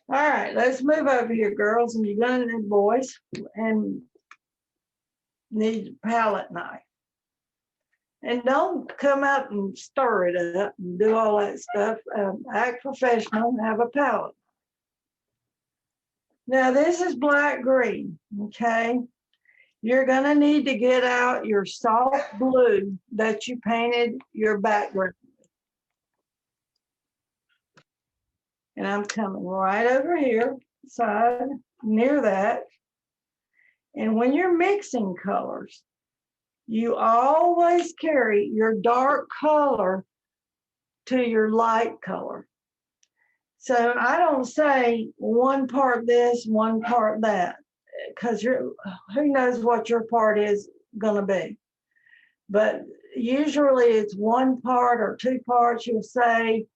All right, let's move over here, girls, and you're gonna need boys and need a palette knife. And don't come out and stir it up and do all that stuff. Act professional, have a palette. Now this is black green, okay? You're gonna need to get out your soft blue that you painted your background. And I'm coming right over here, side, near that. And when you're mixing colors, you always carry your dark color to your light color. So I don't say one part this, one part that, because who knows what your part is gonna be. But usually it's one part or 2 parts you'll say,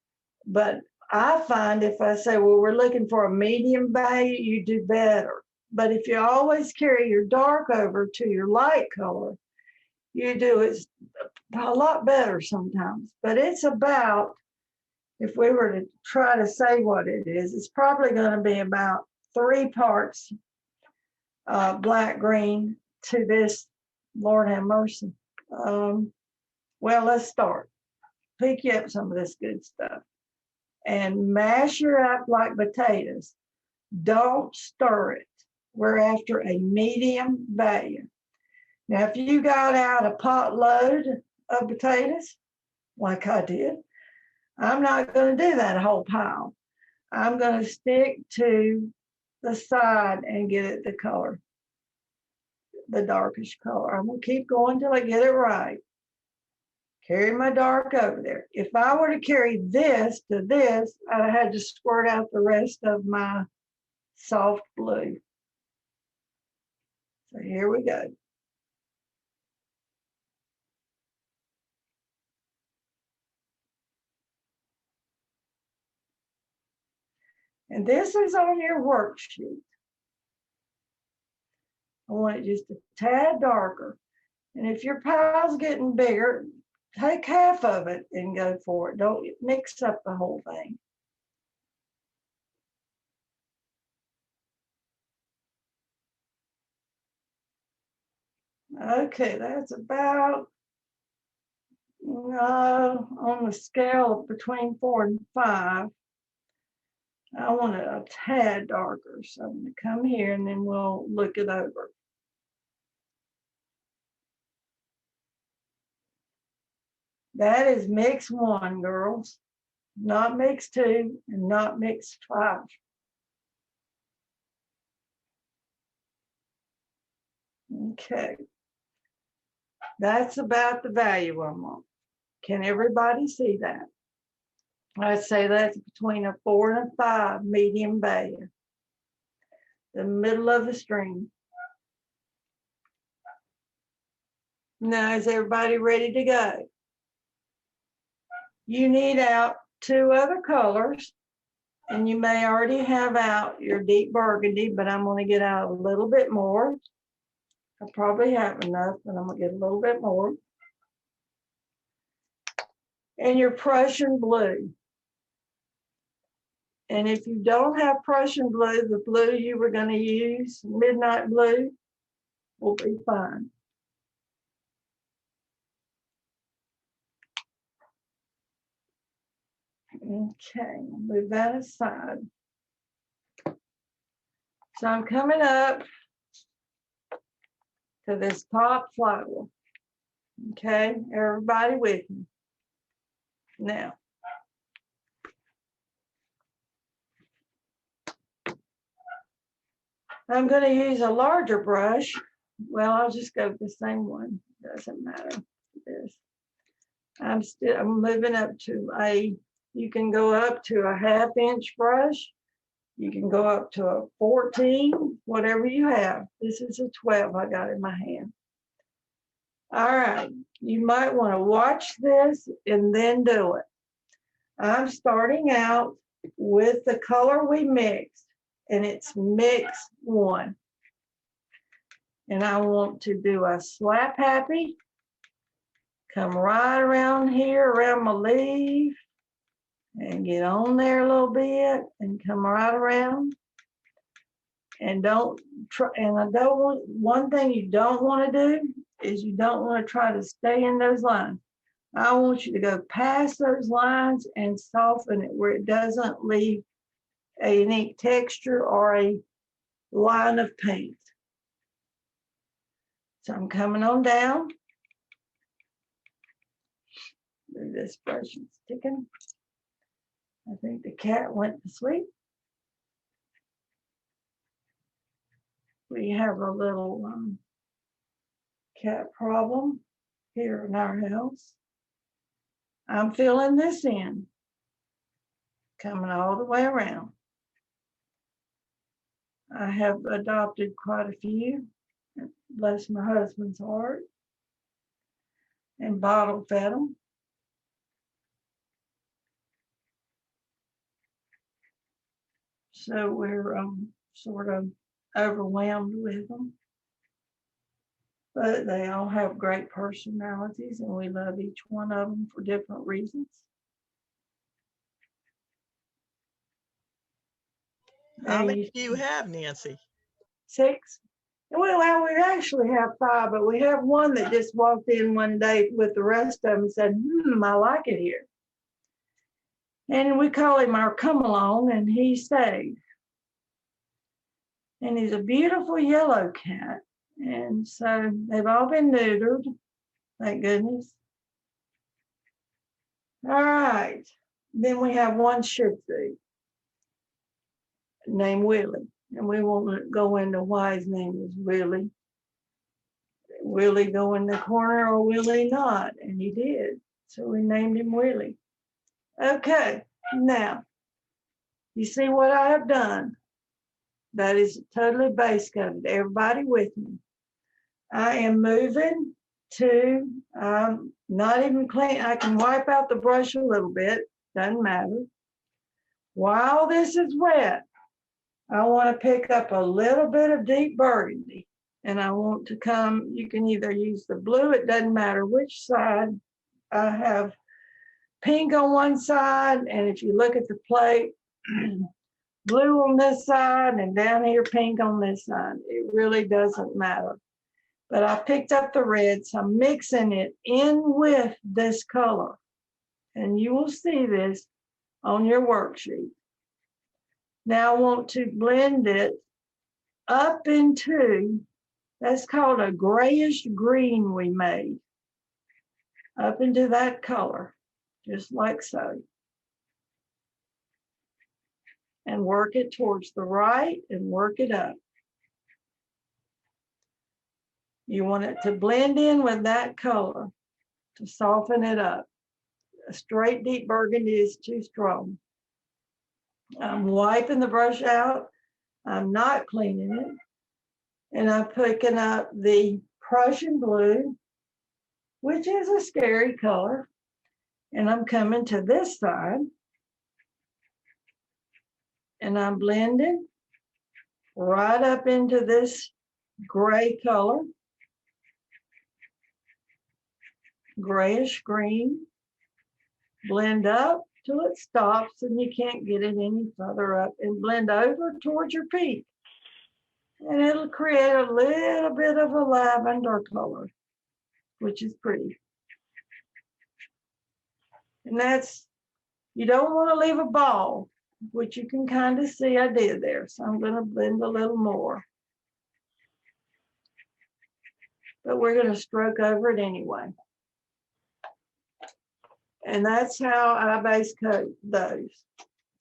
but I find if I say, well, we're looking for a medium value, you do better. But if you always carry your dark over to your light color, you do it a lot better sometimes. But it's about, if we were to try to say what it is, it's probably going to be about 3 parts black green to this, Lord have mercy. Well, let's start. Pick you up some of this good stuff. And mash her up like potatoes. Don't stir it. We're after a medium value. Now, if you got out a pot load of potatoes, like I did, I'm not going to do that whole pile. I'm going to stick to the side and get it the color. the darkest color. I'm gonna keep going till I get it right. Carry my dark over there. If I were to carry this to this, I had to squirt out the rest of my soft blue. So here we go. And this is on your worksheet. I want it just a tad darker. And if your pile's getting bigger, take half of it and go for it. Don't mix up the whole thing. Okay, that's about, on the scale of between 4 and 5. I want it a tad darker. So I'm going to come here and then we'll look it over. That is mix 1, girls. Not mix 2 and not mix 5. Okay. That's about the value I want. Can everybody see that? I'd say that's between a 4 and a 5 medium value. The middle of the string. Now, is everybody ready to go? You need out 2 other colors, and you may already have out your deep burgundy, but I'm going to get out a little bit more. I probably have enough, but I'm going to get a little bit more. And your Prussian blue. And if you don't have Prussian blue, the blue you were going to use, midnight blue, will be fine. Okay, move that aside. So I'm coming up to this top flower. Okay, everybody with me. Now, I'm going to use a larger brush. Well, I'll just go with the same one. Doesn't matter. This. I'm moving up to you can go up to a 1/2 inch brush. You can go up to a 14, whatever you have. This is a 12 I got in my hand. All right, you might want to watch this and then do it. I'm starting out with the color we mixed, and it's mix 1. And I want to do a slap happy, come right around here, around my leaf, and get on there a little bit, and come right around. And don't try, and I don't want, one thing you don't want to do is you don't want to try to stay in those lines. I want you to go past those lines and soften it where it doesn't leave a unique texture or a line of paint. So I'm coming on down. This brush is sticking. I think the cat went to sleep. We have a little cat problem here in our house. I'm filling this in, coming all the way around. I have adopted quite a few, bless my husband's heart, and bottle fed them. So we're sort of overwhelmed with them. But they all have great personalities, and we love each one of them for different reasons. How many do you have, Nancy? 6. Well, we actually have 5, but we have one that just walked in one day with the rest of them and said, I like it here. And we call him our come along, and he stayed. And he's a beautiful yellow cat. And so they've all been neutered, thank goodness. All right. Then we have one Shih Tzu named Willie. And we won't go into why his name is Willie. will he go in the corner or will he not? And he did. So we named him Willie. Okay, now, you see what I have done? That is totally base coated. Everybody with me. I am moving to not even clean. I can wipe out the brush a little bit. Doesn't matter. While this is wet, I want to pick up a little bit of deep burgundy. And I want to come, you can either use the blue, it doesn't matter which side. I have pink on one side, and if you look at the plate, blue on this side, and down here, pink on this side. It really doesn't matter. But I picked up the red, so I'm mixing it in with this color. And you will see this on your worksheet. Now I want to blend it up into, that's called a grayish green we made, up into that color, just like so. And work it towards the right and work it up. You want it to blend in with that color to soften it up. A straight deep burgundy is too strong. I'm wiping the brush out. I'm not cleaning it. And I'm picking up the Prussian Blue, which is a scary color. And I'm coming to this side. And I'm blending right up into this gray color. Grayish green. Blend up till it stops and you can't get it any further up, and blend over towards your peak. And it'll create a little bit of a lavender color, which is pretty. And that's, you don't want to leave a ball, which you can kind of see I did there. So I'm going to blend a little more. But we're going to stroke over it anyway. And that's how I base coat those.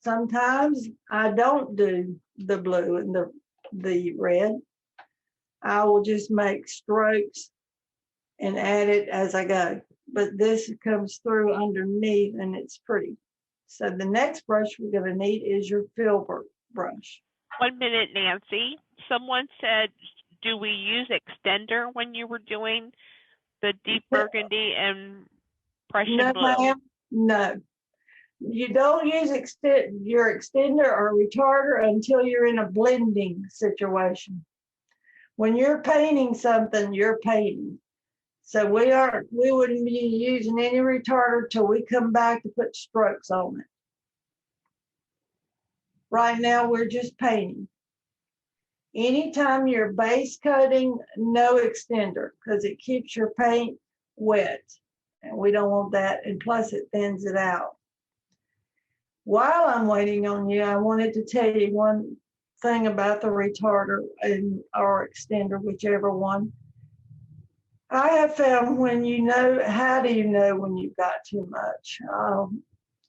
Sometimes I don't do the blue and the red. I will just make strokes and add it as I go. But this comes through underneath and it's pretty. So the next brush we're going to need is your Filbert brush. 1 minute, Nancy. Someone said, do we use extender when you were doing the deep burgundy and Prussian Blue? Ma'am, no. You don't use your extender or retarder until you're in a blending situation. When you're painting something, you're painting. So we wouldn't be using any retarder till we come back to put strokes on it. Right now, we're just painting. Anytime you're base coating, no extender, because it keeps your paint wet. And we don't want that, and plus it thins it out. While I'm waiting on you, I wanted to tell you one thing about the retarder or extender, whichever one. I have found when you know, how do you know when you've got too much?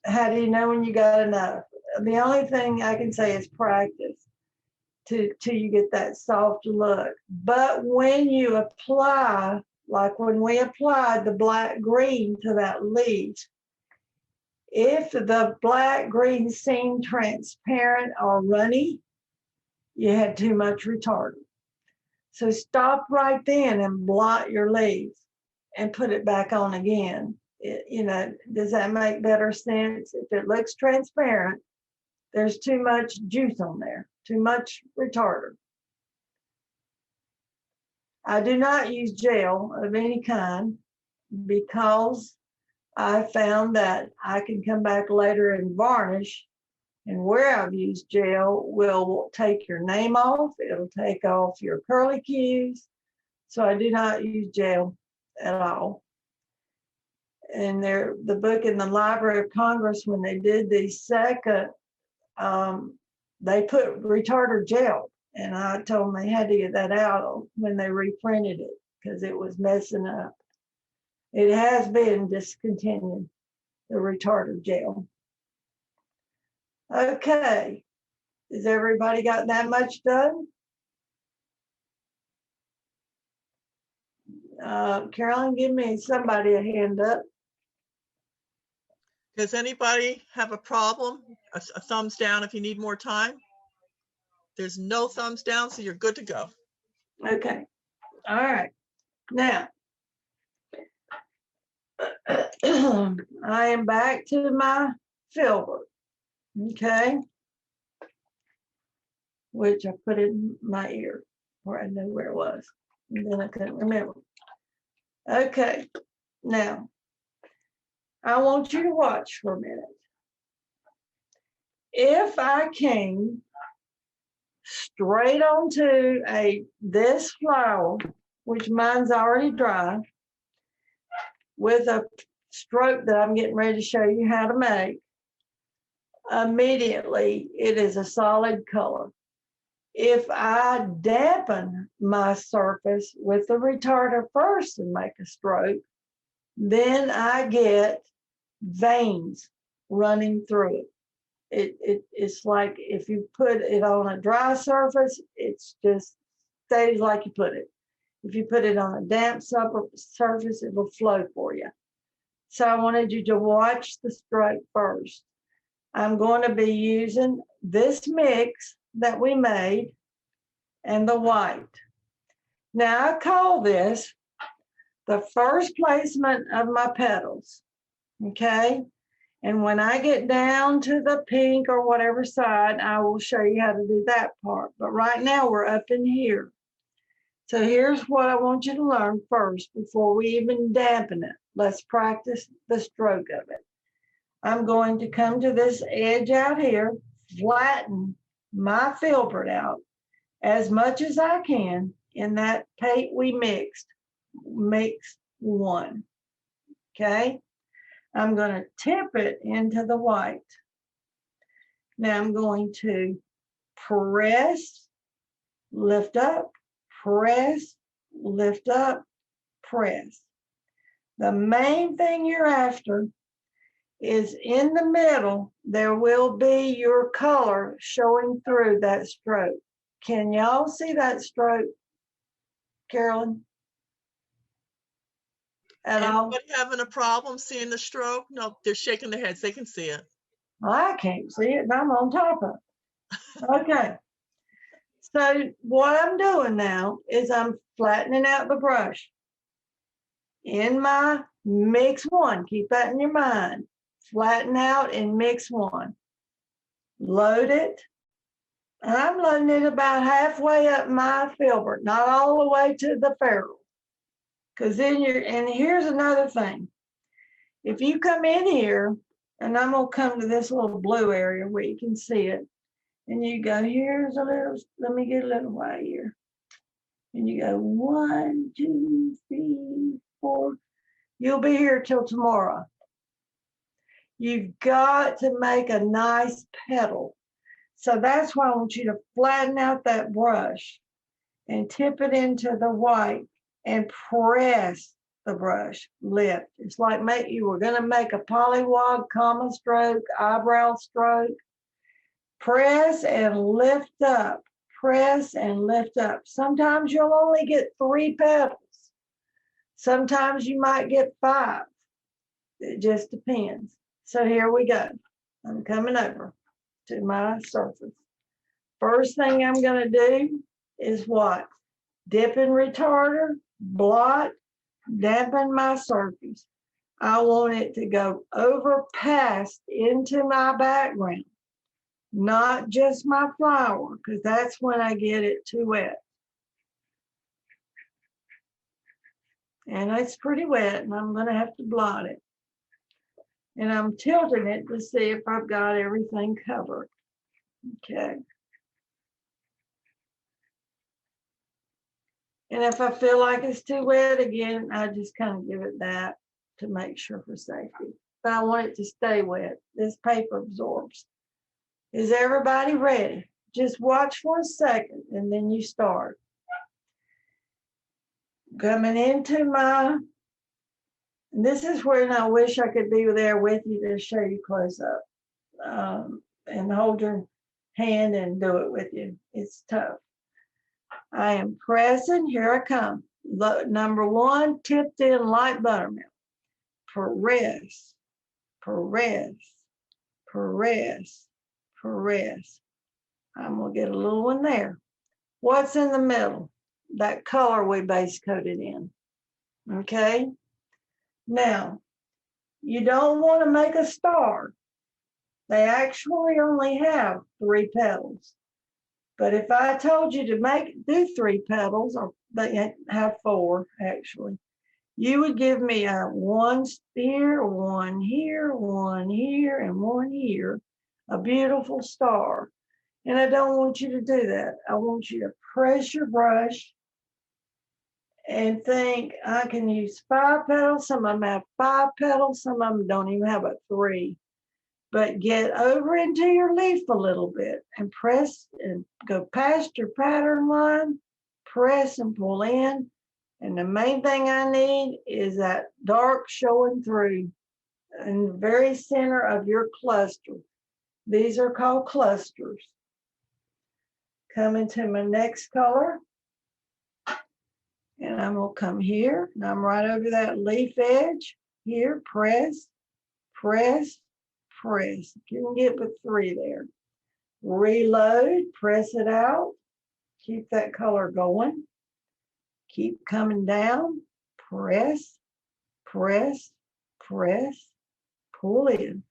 How do you know when you got enough? The only thing I can say is practice till you get that soft look. But when you apply, like when we applied the black green to that leaf, if the black green seemed transparent or runny, you had too much retarder. So stop right then and blot your leaves and put it back on again. Does that make better sense? If it looks transparent, there's too much juice on there, too much retarder. I do not use gel of any kind because I found that I can come back later and varnish, and where I've used gel will take your name off. It'll take off your curly cues. So I do not use gel at all. And the book in the Library of Congress, when they did the second, they put retarder gel. And I told them they had to get that out when they reprinted it because it was messing up. It has been discontinued, the retarder gel. Okay, has everybody got that much done? Carolyn, give me somebody a hand up. Does anybody have a problem? A thumbs down if you need more time? There's no thumbs down, so you're good to go. Okay, all right. Now, I am back to my Filbert, okay? Which I put in my ear where I knew where it was, and then I couldn't remember. Okay, now, I want you to watch for a minute. If I came straight onto this flower, which mine's already dry, with a stroke that I'm getting ready to show you how to make, immediately it is a solid color. If I dampen my surface with the retarder first and make a stroke, then I get veins running through it. It's like if you put it on a dry surface, it's just stays like you put it. If you put it on a damp surface, it will flow for you. So I wanted you to watch the stroke first. I'm going to be using this mix that we made and the white. Now I call this the first placement of my petals, okay? And when I get down to the pink or whatever side, I will show you how to do that part. But right now we're up in here. So here's what I want you to learn first before we even dampen it. Let's practice the stroke of it. I'm going to come to this edge out here, flatten my filbert out as much as I can in that paint we mixed, mix one, okay? I'm going to tip it into the white. Now I'm going to press, lift up, press, lift up, press. The main thing you're after is in the middle, there will be your color showing through that stroke. Can y'all see that stroke, Carolyn? At all? Anybody having a problem seeing the stroke? No, they're shaking their heads. They can see it. I can't see it, and I'm on top of it. Okay. So what I'm doing now is I'm flattening out the brush. In my mix one, keep that in your mind. Flatten out in mix one. Load it. And I'm loading it about halfway up my filbert, not all the way to the ferrule. Because then and here's another thing. If you come in here, and I'm going to come to this little blue area where you can see it, and you go, here's a little, let me get a little white here. And you go 1, 2, 3, 4. You'll be here till tomorrow. You've got to make a nice petal. So that's why I want you to flatten out that brush and tip it into the white and press the brush, lift. It's like you were going to make a polywog, comma stroke, eyebrow stroke. Press and lift up, press and lift up. Sometimes you'll only get 3 petals. Sometimes you might get 5. It just depends. So here we go. I'm coming over to my surface. First thing I'm going to do is what? Dip in retarder, blot, dampen my surface. I want it to go over past into my background, not just my flower, because that's when I get it too wet. And it's pretty wet, and I'm going to have to blot it. And I'm tilting it to see if I've got everything covered. Okay. And if I feel like it's too wet again, I just kind of give it that to make sure for safety. But I want it to stay wet. This paper absorbs. Is everybody ready? Just watch for a second and then you start. Coming into this is where I wish I could be there with you to show you close up and hold your hand and do it with you. It's tough. I am pressing, here I come. Number 1, tipped in light buttermilk. Press, press, press, press. I'm gonna get a little one there. What's in the middle? That color we base coated in. Okay. Now, you don't want to make a star. They actually only have 3 petals. But if I told you to do 3 petals, or they have 4 actually, you would give me a 1 here, 1 here, 1 here, and 1 here, a beautiful star. And I don't want you to do that. I want you to press your brush and think, I can use 5 petals. Some of them have 5 petals. Some of them don't even have but 3. But get over into your leaf a little bit and press and go past your pattern line, press and pull in. And the main thing I need is that dark showing through in the very center of your cluster. These are called clusters. Coming to my next color. And I'm gonna come here and I'm right over that leaf edge here, press, press, press. You can get with 3 there. Reload, press it out. Keep that color going. Keep coming down, press, press, press, pull in.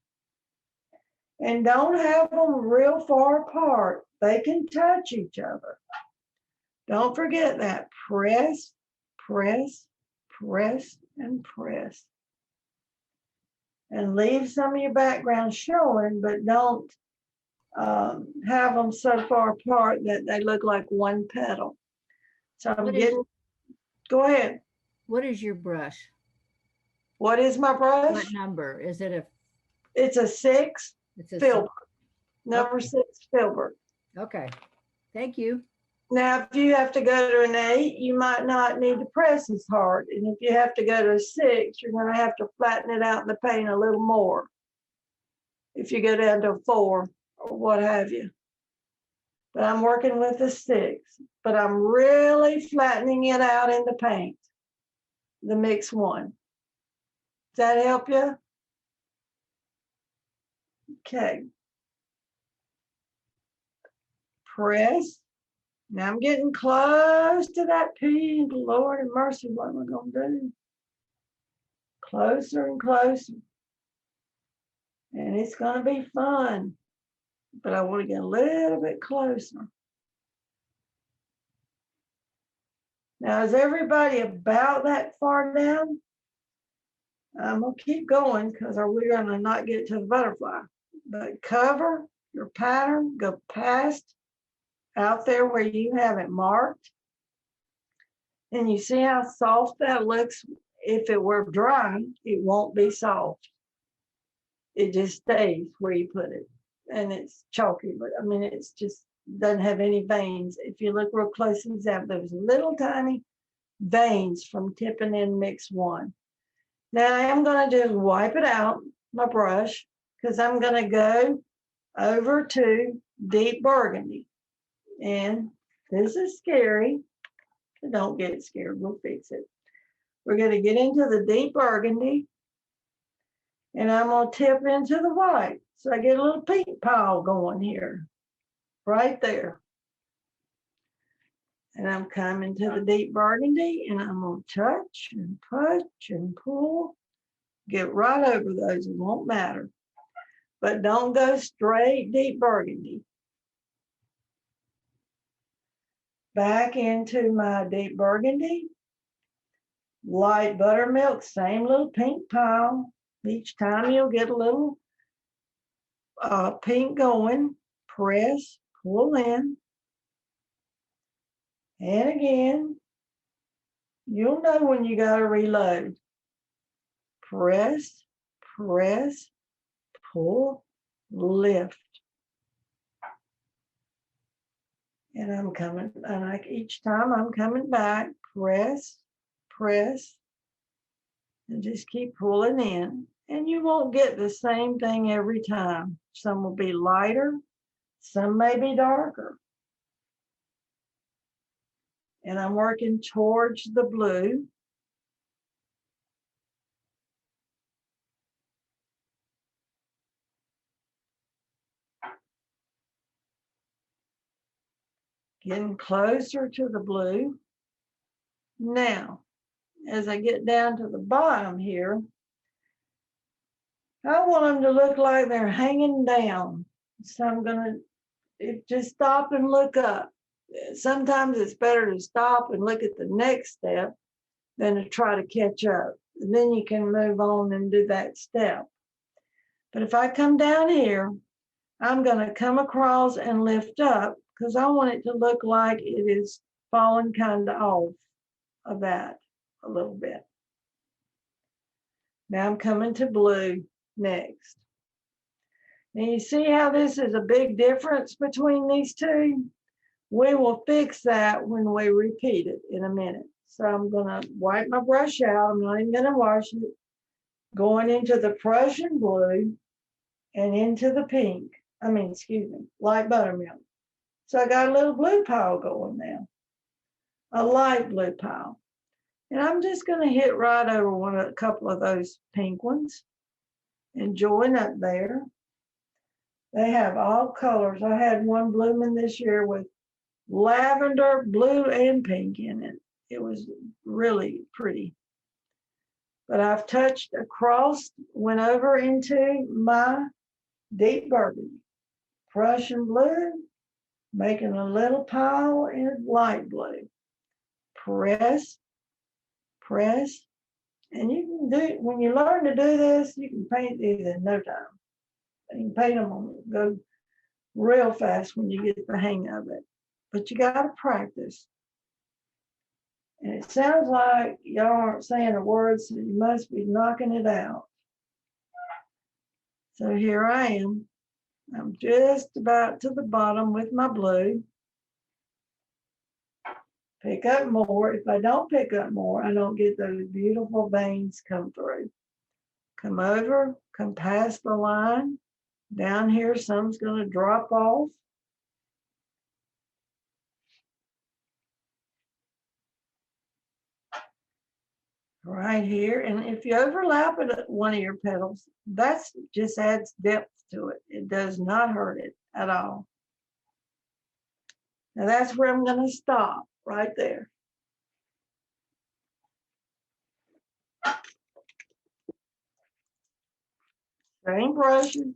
And don't have them real far apart. They can touch each other. Don't forget that. Press, press, press, and press. And leave some of your background showing, but don't have them so far apart that they look like 1 petal. So I'm go ahead. What is your brush? What is my brush? What number? Is it It's a 6 it's a Filbert. Number 6 Filbert. Okay. Thank you. Now, if you have to go to an 8, you might not need to press as hard. And if you have to go to a 6, you're going to have to flatten it out in the paint a little more. If you go down to a 4 or what have you. But I'm working with a 6. But I'm really flattening it out in the paint. The mix 1. Does that help you? Okay. Press. Now I'm getting close to that pink. Lord have mercy, what am I going to do? Closer and closer. And it's going to be fun. But I want to get a little bit closer. Now, is everybody about that far down? I'm going to keep going because we're going to not get to the butterfly. But cover your pattern, go past out there where you have it marked. And you see how soft that looks? If it were dry, it won't be soft. It just stays where you put it. And it's chalky, but I mean, it's just doesn't have any veins. If you look real close, there's little tiny veins from tipping in mix 1. Now I'm going to just wipe it out, my brush, because I'm going to go over to deep burgundy. And this is scary. Don't get scared. We'll fix it. We're going to get into the deep burgundy. And I'm going to tip into the white. So I get a little pink pile going here. Right there. And I'm coming to the deep burgundy. And I'm going to touch and punch and pull. Get right over those. It won't matter. But don't go straight deep burgundy. Back into my deep burgundy. Light buttermilk, same little pink pile. Each time you'll get a little pink going. Press, pull in. And again, you'll know when you got to reload. Press, press, pull, lift. And I'm coming, and each time I'm coming back, press, press, and just keep pulling in. And you won't get the same thing every time. Some will be lighter, some may be darker. and I'm working towards the blue. Getting closer to the blue. Now, as I get down to the bottom here, I want them to look like they're hanging down. So I'm gonna just stop and look up. Sometimes it's better to stop and look at the next step than to try to catch up. And then you can move on and do that step. But if I come down here, I'm gonna come across and lift up because I want it to look like it is falling kind of off of that a little bit. Now I'm coming to blue next. Now you see how this is a big difference between these two? We will fix that when we repeat it in a minute. So I'm gonna wipe my brush out. I'm not even gonna wash it. Going into the Prussian blue and into the pink. Light buttermilk. So I got a little blue pile going now. A light blue pile. And I'm just gonna hit right over a couple of those pink ones and join up there. They have all colors. I had one blooming this year with lavender, blue, and pink in it. It was really pretty. But I've touched across, went over into my deep burgundy, Prussian blue, making a little pile in light blue. Press, press, and you can do, when you learn to do this, you can paint these in no time. You can paint them on, go real fast when you get the hang of it. But you got to practice. And it sounds like y'all aren't saying a word, so you must be knocking it out. So here I am. I'm just about to the bottom with my blue. Pick up more. If I don't pick up more, I don't get those beautiful veins come through. Come over, come past the line. Down here, some's going to drop off. Right here. And if you overlap it at one of your petals, that just adds depth to it. It does not hurt it at all. Now that's where I'm going to stop, right there. Same brushes,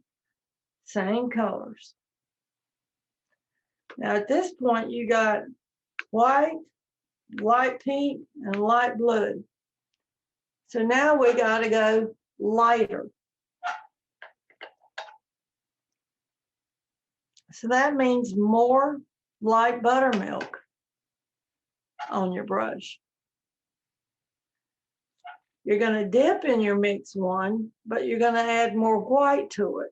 same colors. Now at this point, you got white, light pink, and light blue. So now we got to go lighter. So that means more light buttermilk on your brush. You're going to dip in your mix one, but you're going to add more white to it.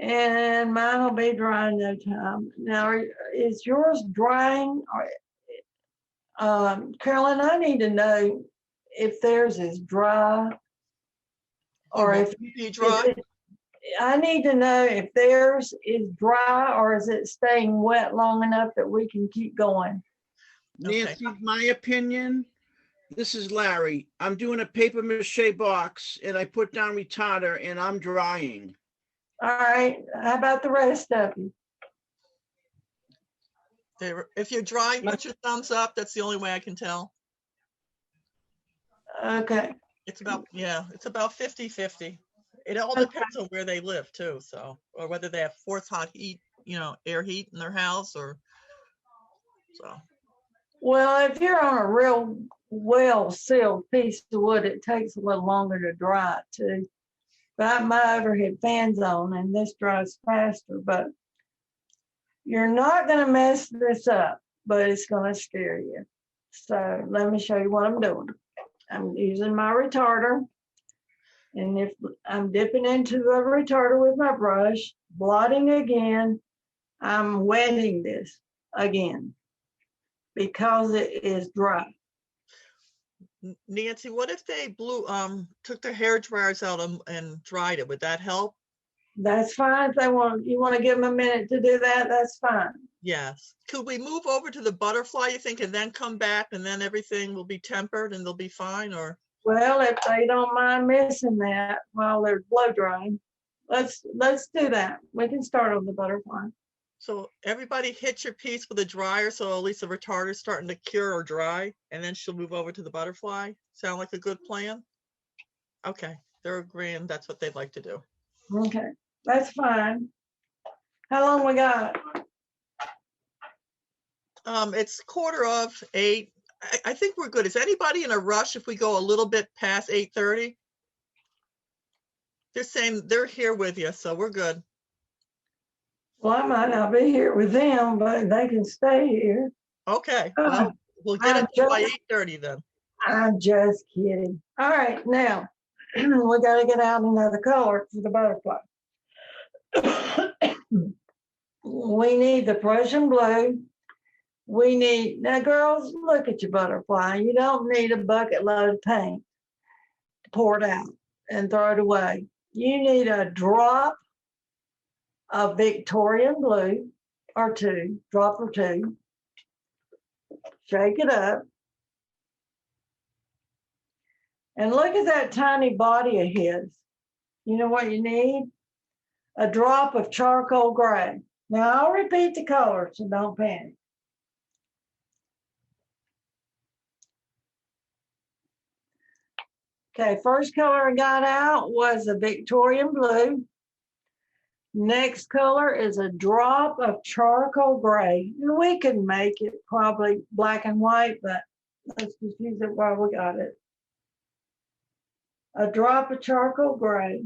And mine will be dry in no time. Now, is yours drying? Carolyn, I need to know if theirs is dry or if dry. I need to know if theirs is dry or is it staying wet long enough that we can keep going. Nancy, my opinion, this is Larry. I'm doing a paper mache box and I put down retarder and I'm drying. All right. How about the rest of you? If you're dry, put your thumbs up. That's the only way I can tell. Okay. It's about 50-50. It all depends on where they live too. So, or whether they have forced hot heat, air heat in their house or so. Well, if you're on a real well-sealed piece of wood, it takes a little longer to dry too. But I have my overhead fans on and this dries faster, but you're not going to mess this up, but it's going to scare you. So let me show you what I'm doing. I'm using my retarder. And if I'm dipping into the retarder with my brush, blotting again, I'm wetting this again because it is dry. Nancy, what if they took their hair dryers out and dried it? Would that help? That's fine. If they want, you want to give them a minute to do that, that's fine. Yes. Could we move over to the butterfly, you think, and then come back and then everything will be tempered and they'll be fine, or? Well, if they don't mind missing that while they're blow drying, let's do that. We can start on the butterfly. So everybody hit your piece with a dryer so at least the retarder's starting to cure or dry, and then she'll move over to the butterfly. Sound like a good plan? Okay, they're agreeing that's what they'd like to do. Okay, that's fine. How long we got? It's 7:45. I think we're good. Is anybody in a rush if we go a little bit past 8:30? They're saying they're here with you, so we're good. Well, I might not be here with them, but they can stay here. Okay, well, we'll get it done by 8:30 then. I'm just kidding. All right, now we got to get out another color for the butterfly. We need the Prussian blue. We need, now girls, look at your butterfly. You don't need a bucket load of paint to pour it out and throw it away. You need a drop of Victorian blue or two, drop or two. Shake it up. And look at that tiny body of his. You know what you need? A drop of charcoal gray. Now I'll repeat the color, so don't panic. Okay, first color I got out was a Victorian blue. Next color is a drop of charcoal gray. We can make it probably black and white, but let's just use it while we got it. A drop of charcoal gray.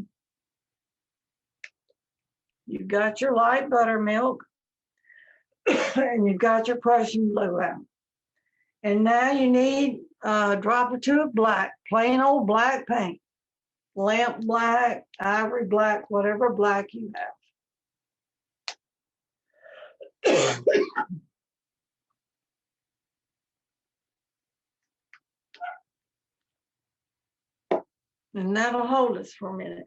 You've got your light buttermilk and you've got your Prussian blue out. And now you need a drop or two of black, plain old black paint. Lamp black, ivory black, whatever black you have. And that'll hold us for a minute.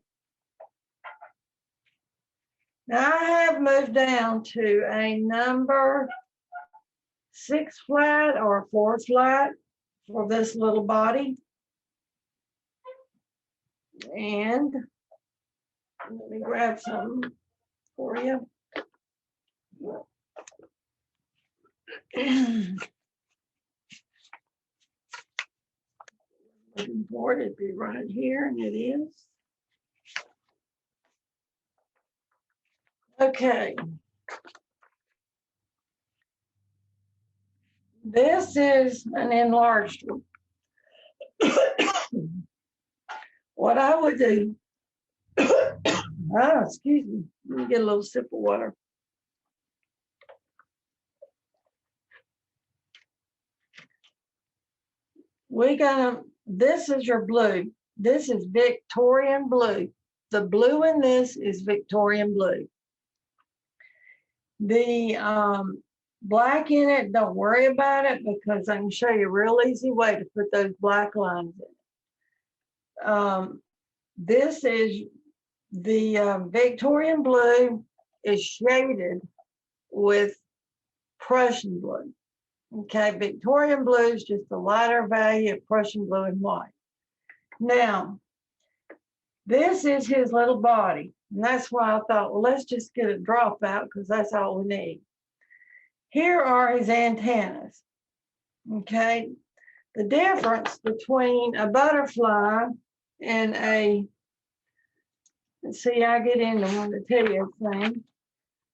Now I have moved down to a number 6 flat or 4 flat for this little body. And let me grab some for you. Looking for it, it'd be right here, and it is. Okay. This is an enlarged one. What I would do, excuse me, let me get a little sip of water. This is your blue. This is Victorian blue. The blue in this is Victorian blue. The black in it, don't worry about it because I can show you a real easy way to put those black lines in. This is the Victorian blue is shaded with Prussian blue. Okay, Victorian blue is just a lighter value of Prussian blue and white. Now, this is his little body. And that's why I thought, well, let's just get a drop out because that's all we need. Here are his antennas. Okay, the difference between a butterfly and a, let's see, I get into one to tell you everything.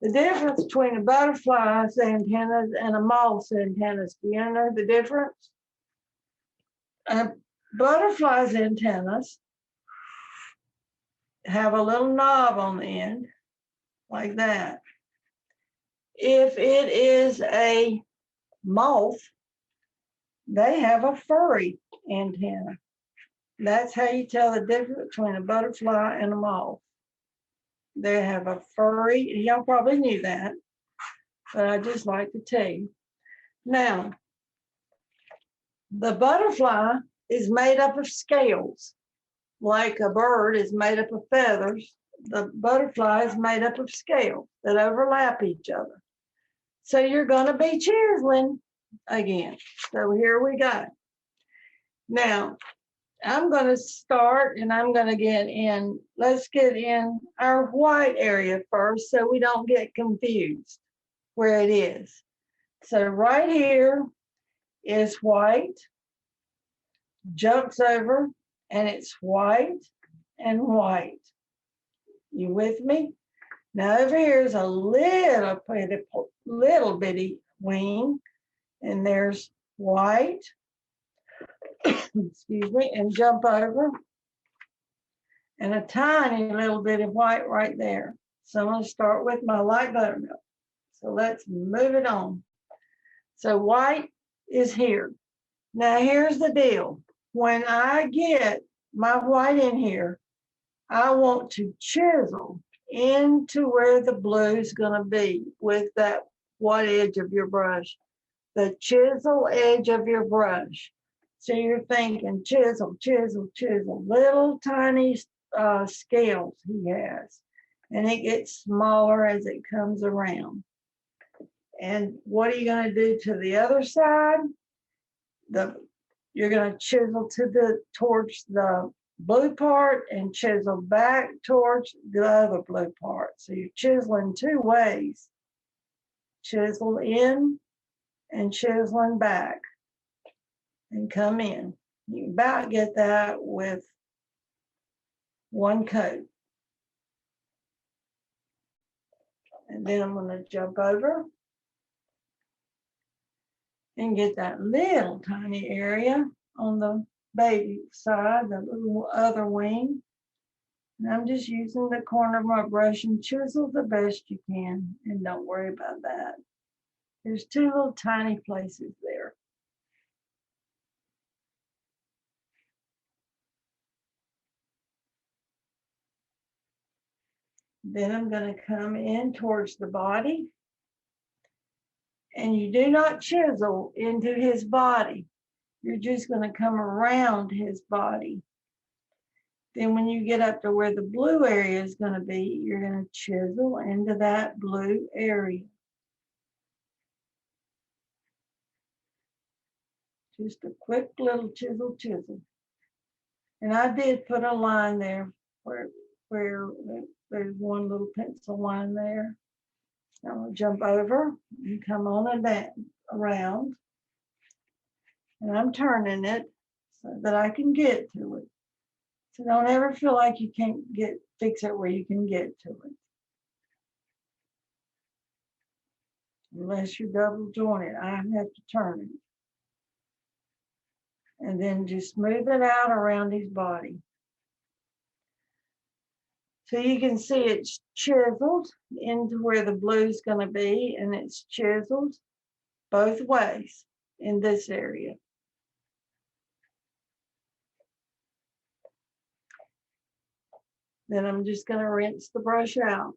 The difference between a butterfly's antennas and a moth's antennas, do you know the difference? A butterfly's antennas have a little knob on the end, like that. If it is a moth, they have a furry antenna. That's how you tell the difference between a butterfly and a moth. They have a furry, y'all probably knew that, but I just like to tell you. Now, the butterfly is made up of scales. Like a bird is made up of feathers, the butterfly is made up of scales that overlap each other. So you're going to be chiseling again. So here we go. Now, I'm going to start and I'm going to get in, let's get in our white area first so we don't get confused where it is. So right here is white, jumps over, and it's white and white. You with me? Now over here is a little bitty wing, and there's white, excuse me, and jump over, and a tiny little bit of white right there. So I'm going to start with my light buttermilk. So let's move it on. So white is here. Now here's the deal. When I get my white in here, I want to chisel into where the blue is going to be with that white edge of your brush, the chisel edge of your brush. So you're thinking chisel, chisel, chisel, little tiny scales he has, and it gets smaller as it comes around. And what are you going to do to the other side? You're going to chisel towards the blue part and chisel back towards the other blue part. So you're chiseling two ways. Chisel in and chiseling back and come in. You can about get that with one coat. And then I'm going to jump over and get that little tiny area on the baby side, the little other wing. And I'm just using the corner of my brush and chisel the best you can, and don't worry about that. There's two little tiny places there. Then I'm going to come in towards the body. And you do not chisel into his body. You're just going to come around his body. Then when you get up to where the blue area is going to be, you're going to chisel into that blue area. Just a quick little chisel, chisel. And I did put a line there where there's one little pencil line there. I'm going to jump over and come on and back around. And I'm turning it so that I can get to it. So don't ever feel like you can't fix it where you can get to it. Unless you're double jointed, I have to turn it. And then just smooth it out around his body. So you can see it's chiseled into where the blue is going to be, and it's chiseled both ways in this area. Then I'm just going to rinse the brush out,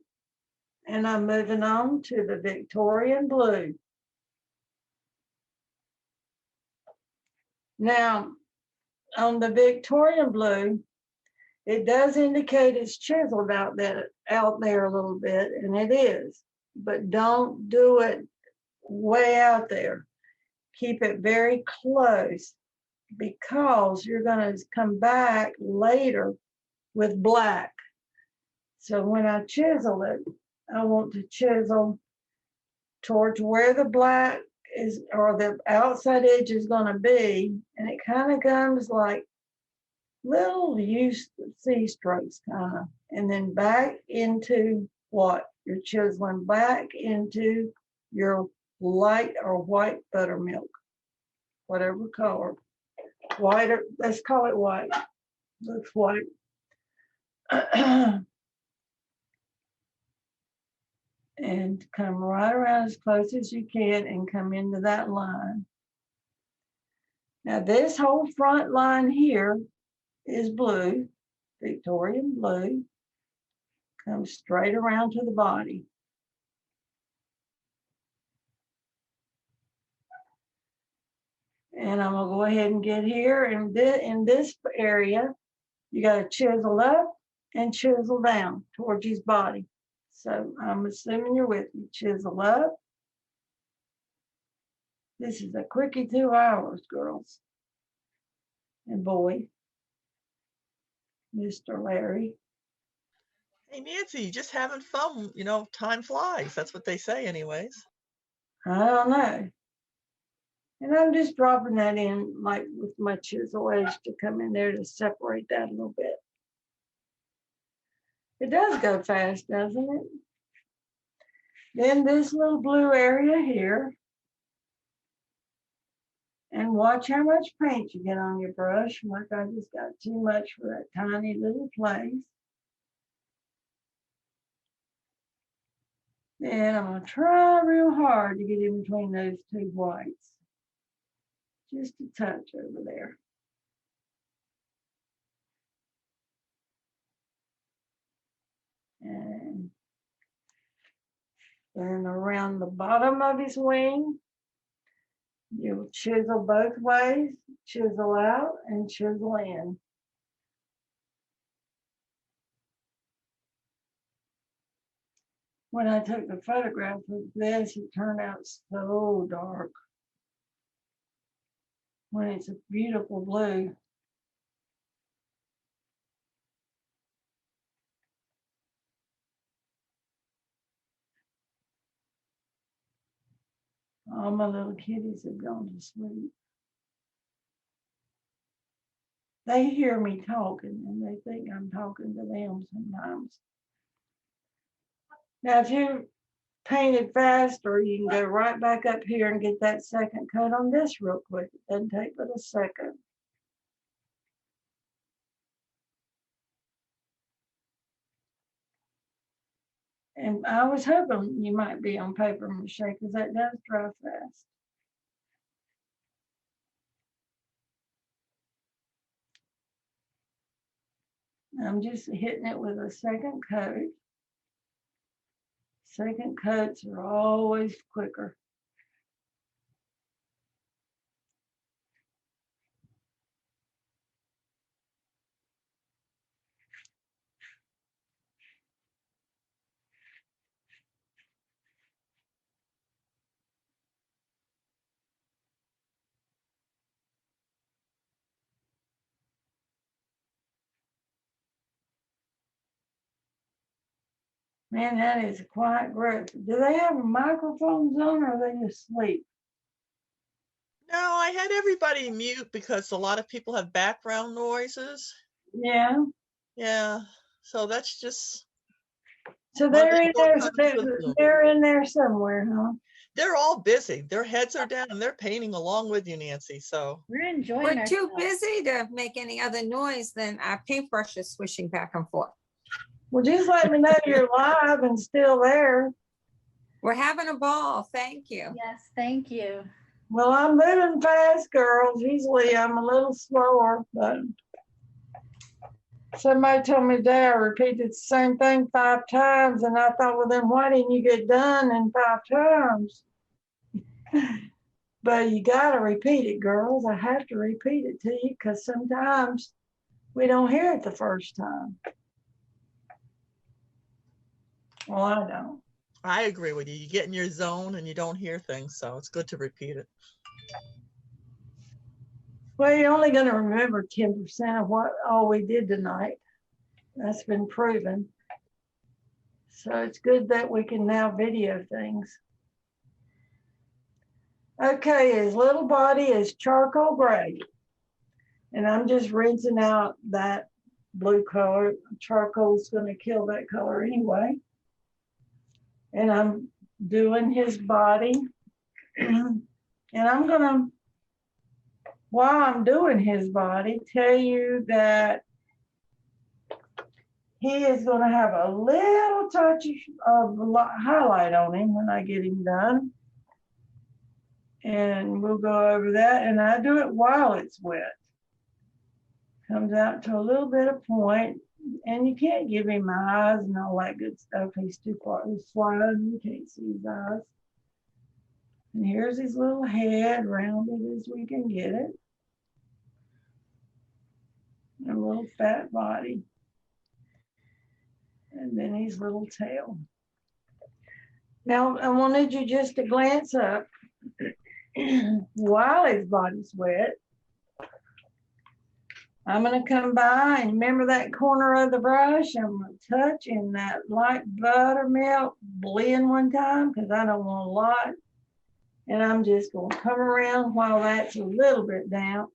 and I'm moving on to the Victorian Blue. Now, on the Victorian Blue, it does indicate it's chiseled out there a little bit, and it is, but don't do it way out there. Keep it very close, because you're going to come back later with black. So when I chisel it, I want to chisel towards where the black is, or the outside edge is going to be, and it kind of comes like little C strokes kind of, and then back into what? You're chiseling back into your light or white buttermilk, whatever color. White, let's call it white. Looks white. And come right around as close as you can and come into that line. Now this whole front line here is blue, Victorian Blue. Comes straight around to the body. And I'm gonna go ahead and get here, and in this area, you gotta chisel up and chisel down towards his body. So I'm assuming you're with me. Chisel up. This is a quickie 2 hours, girls and boy, Mr. Larry. Hey, Nancy, just having fun. You know, time flies. That's what they say anyways. I don't know. And I'm just dropping that in like with my chisel edge to come in there to separate that a little bit. It does go fast, doesn't it? Then this little blue area here. And watch how much paint you get on your brush. Like I just got too much for that tiny little place. And I'm gonna try real hard to get in between those two whites. Just a touch over there. And then around the bottom of his wing, you'll chisel both ways, chisel out and chisel in. When I took the photograph of this, it turned out so dark. When it's a beautiful blue. All my little kitties have gone to sleep. They hear me talking and they think I'm talking to them sometimes. Now, if you painted faster, you can go right back up here and get that second coat on this real quick. It doesn't take but a second. And I was hoping you might be on paper mache because that does dry fast. I'm just hitting it with a second coat. Second coats are always quicker. Man, that is a quiet group. Do they have microphones on or are they asleep? No, I had everybody mute because a lot of people have background noises. Yeah. Yeah, so that's just. So they're in there. shortcomings with Zoom. They're in there somewhere, huh? They're all busy. Their heads are down and they're painting along with you, Nancy. So We're enjoying We're too ourselves. busy to make any other noise than our paintbrush is swishing back and forth. Well, just let me know you're live and still there. We're having a ball. Thank you. Yes, thank you. Well, I'm moving fast, girls. Usually I'm a little slower, but somebody told me today I repeated the same thing 5 times, and I thought, well, then why didn't you get done in 5 times? But you got to repeat it, girls. I have to repeat it to you because sometimes we don't hear it the first time. Well, I don't. I agree with you. You get in your zone and you don't hear things. So it's good to repeat it. Well, you're only going to remember 10% of what all we did tonight. That's been proven. So it's good that we can now video things. Okay, his little body is charcoal gray. And I'm just rinsing out that blue color. Charcoal is going to kill that color anyway. And I'm doing his body. And I'm going to, while I'm doing his body, tell you that he is going to have a little touch of highlight on him when I get him done. And we'll go over that. And I do it while it's wet. Comes out to a little bit of point. And you can't give him eyes and all that good stuff. He's too far. He's swallowed. You can't see his eyes. And here's his little head, rounded as we can get it. And a little fat body. And then his little tail. Now, I wanted you just to glance up while his body's wet. I'm going to come by and remember that corner of the brush. I'm going to touch in that light buttermilk blend one time because I don't want a lot. And I'm just going to come around while that's a little bit damp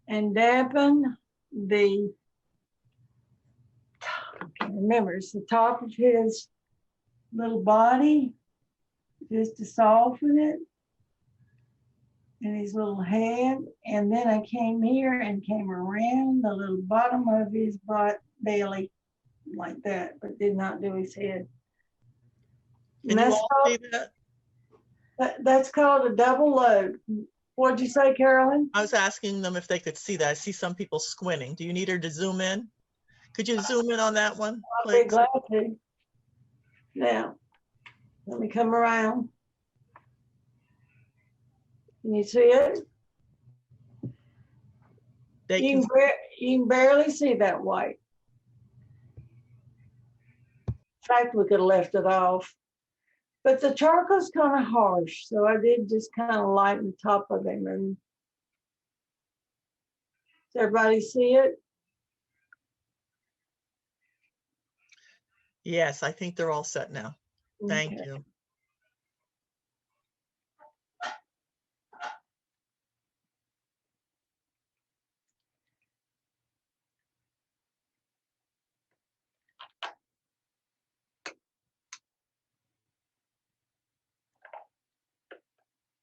and dampen the, I can't remember, it's the top of his little body just to soften it. And his little head, and then I came here and came around the little bottom of his belly like that, but did not do his head. Can you all see that? That's called a double load. What'd you say, Carolyn? I was asking them if they could see that. I see some people squinting. Do you need her to zoom in? Could you zoom in on that one, I'll be please? glad to. Now, let me come around. Can you see it? They You can, can barely see that white. In fact, we could have left it off. But the charcoal's kind of harsh, so I did just kind of lighten the top of him. And does everybody see it? yes, I think they're all set now. Thank Okay. you.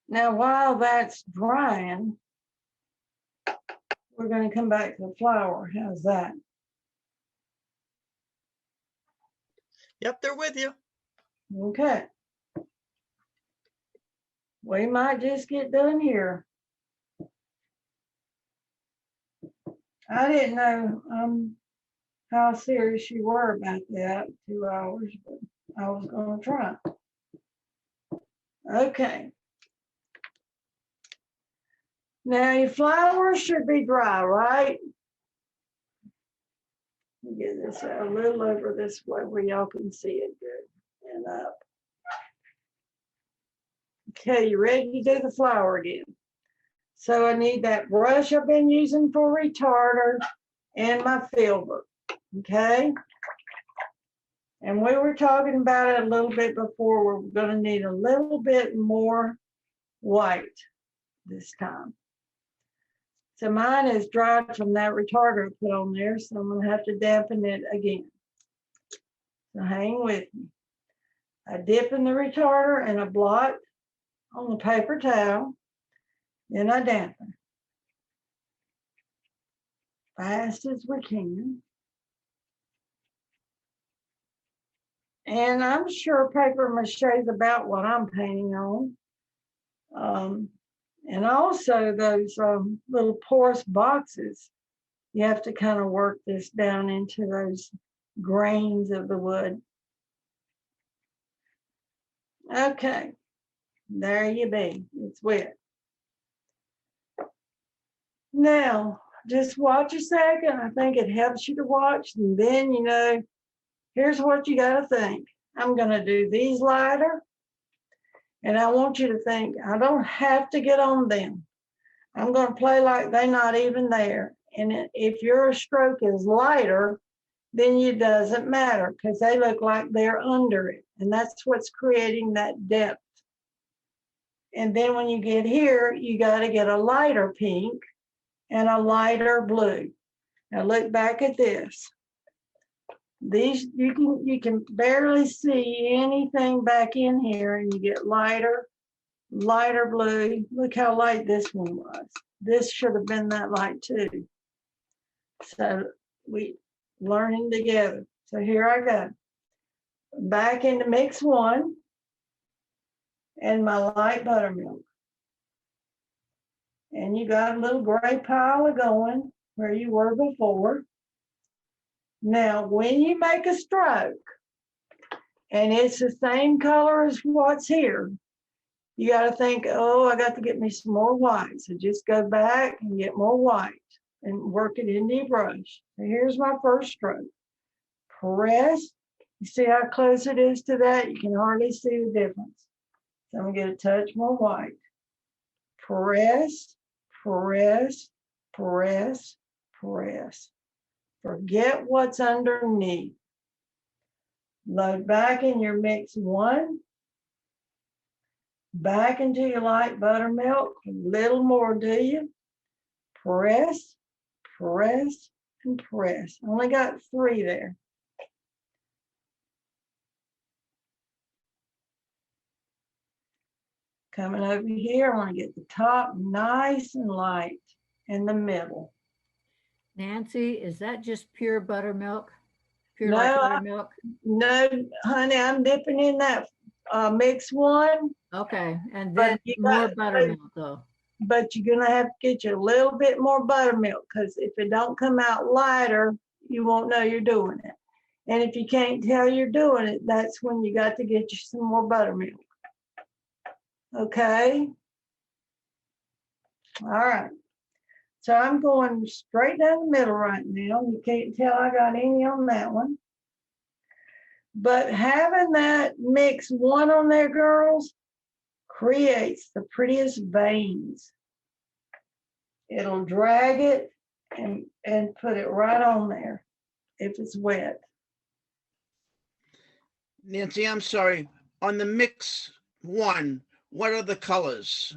Now, while that's drying, we're going to come back to the flour. How's that? Yep, they're with you. Okay. We might just get done here. I didn't know how serious you were about that 2 hours, but I was going to try. Okay. Now your flour should be dry, right? Let me get this a little over this way where y'all can see it good and up. Okay, you ready to do the flour again? So I need that brush I've been using for retarder and my filbert, okay? And we were talking about it a little bit before. We're gonna need a little bit more white this time. So mine is dried from that retarder I put on there, so I'm gonna have to dampen it again. So hang with me. I dip in the retarder and I blot on the paper towel, then I dampen. Fast as we can. And I'm sure paper mache is about what I'm painting on. And also those little porous boxes, you have to kind of work this down into those grains of the wood. Okay, there you be, it's wet. Now, just watch a second. I think it helps you to watch, and then, you know, here's what you got to think. I'm going to do these lighter, and I want you to think, I don't have to get on them. I'm going to play like they're not even there. And if your stroke is lighter, then it doesn't matter because they look like they're under it. And that's what's creating that depth. And then when you get here, you got to get a lighter pink and a lighter blue. Now look back at this. These you can barely see anything back in here, and you get lighter blue. Look how light this one was. This should have been that light too. So we learning together. So here I go. Back into mix one and my light buttermilk. And you got a little gray pile of going where you were before. Now, when you make a stroke and it's the same color as what's here, you got to think, oh, I got to get me some more white. So just go back and get more white and work it into your brush. So here's my first stroke. Press You see how close it is to that? You can hardly see the difference. So I'm gonna get a touch more white. Press, press, press, press. Forget what's underneath. Load back in your mix 1. Back into your light buttermilk. A little more, do you? Press, press, and press. I only got 3 there. Coming over here, I want to get the top nice and light in the middle. Nancy, is that just pure buttermilk? Pure No, light buttermilk? No, honey, I'm dipping in that mix 1, Okay, and but then you more got- buttermilk though. but you're gonna have to get you a little bit more buttermilk, because if it don't come out lighter, you won't know you're doing it. And if you can't tell you're doing it, that's when you got to get you some more buttermilk. Okay? All right. So I'm going straight down the middle right now. You can't tell I got any on that one. But having that mix 1 on there, girls, creates the prettiest veins. It'll drag it and put it right on there if it's wet. Nancy, I'm sorry. On the mix 1, what are the colors?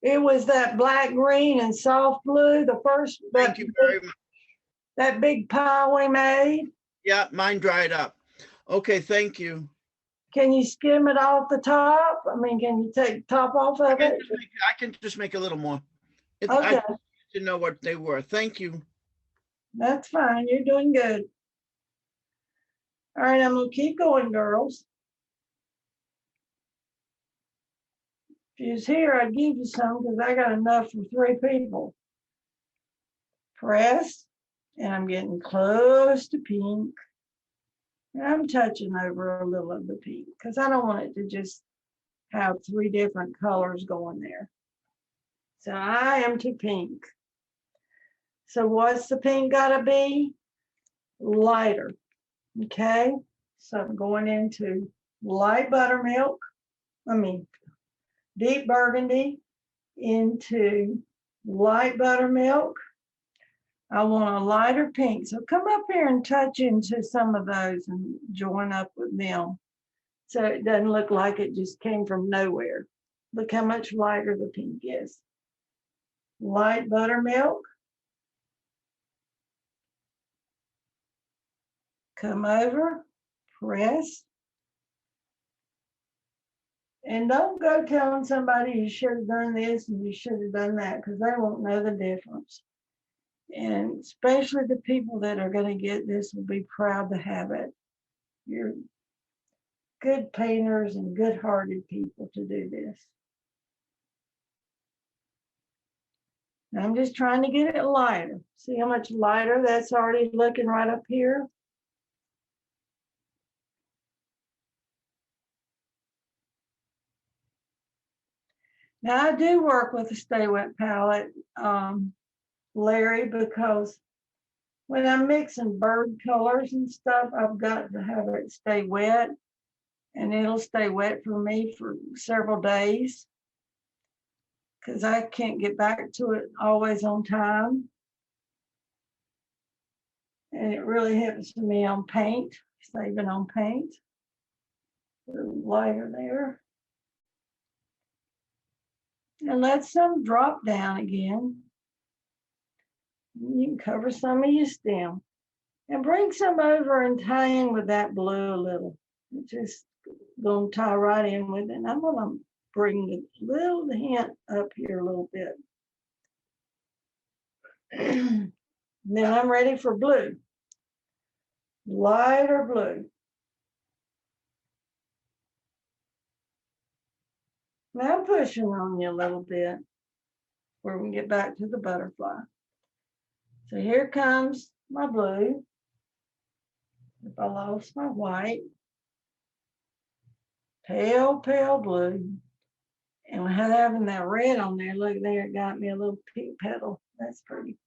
It was that black, green, and soft blue, the first, Thank you very much. that big pile we made. Yeah, mine dried up. Okay, thank you. Can you skim it off the top? I mean, can you take the top off of it? I can just make a little more. I Okay, just didn't know what they were. Thank you. that's fine. You're doing good. All right, I'm gonna keep going, girls. If you was here, I'd give you some because I got enough for 3 people. Press, and I'm getting close to pink. And I'm touching over a little of the pink because I don't want it to just have 3 different colors going there. So I am to pink. So what's the pink gotta be? Lighter, okay? So I'm going into light buttermilk, deep burgundy into light buttermilk. I want a lighter pink. So come up here and touch into some of those and join up with them. So it doesn't look like it just came from nowhere. Look how much lighter the pink is. Light buttermilk. Come over, press. And don't go telling somebody you should have done this and you should have done that, because they won't know the difference. And especially the people that are going to get this will be proud to have it. You're good painters and good-hearted people to do this. Now I'm just trying to get it lighter. See how much lighter that's already looking right up here? Now I do work with a Stay Wet palette, Larry, because when I'm mixing bird colors and stuff, I've got to have it stay wet, and it'll stay wet for me for several days because I can't get back to it always on time. And it really helps me on paint, saving on paint. A little lighter there. And let some drop down again. You can cover some of your stem. And bring some over and tie in with that blue a little. Just gonna tie right in with it. And I'm gonna bring the little hint up here a little bit. Then I'm ready for blue. Lighter blue. Now I'm pushing on you a little bit where we can get back to the butterfly. So here comes my blue. If I lost my white, pale, pale blue. And without having that red on there, look there, it got me a little pink petal. That's pretty.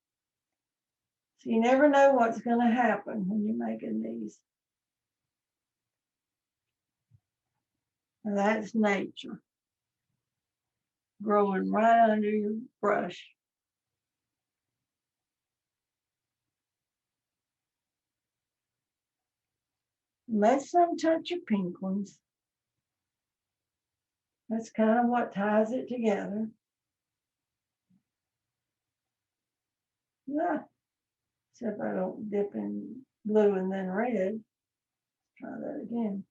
So you never know what's going to happen when you're making these. And that's nature. Growing right under your brush. Let some touch your pink ones. That's kind of what ties it together. Yeah. Except I don't dip in blue and then red. Try that again.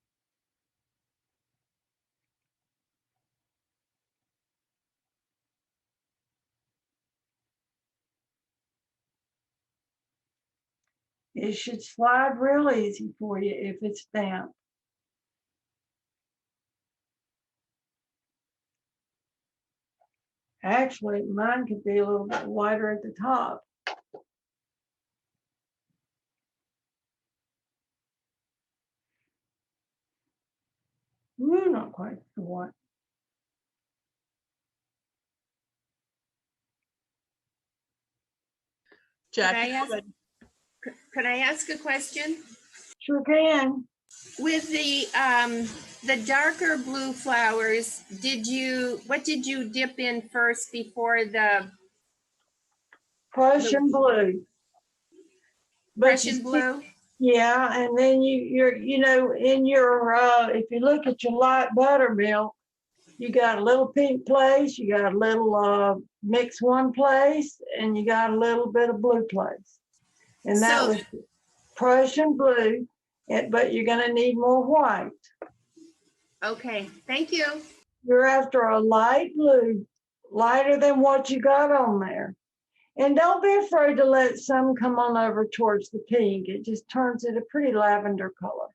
It should slide real easy for you if it's damp. Actually, mine could be a little bit wider at the top. Ooh, not quite the white. Jackie, I ask- Could I ask a question? Sure can. With the darker blue flowers, what did you dip in first before the Prussian blue. But you Prussian see- blue? Yeah, and then you know, in your if you look at your light buttermilk, you got a little pink place, you got a little mix one place, and you got a little bit of blue place. And that So- was Prussian blue, but you're gonna need more white. Okay, thank you. You're after a light blue, lighter than what you got on there. And don't be afraid to let some come on over towards the pink. It just turns it a pretty lavender color.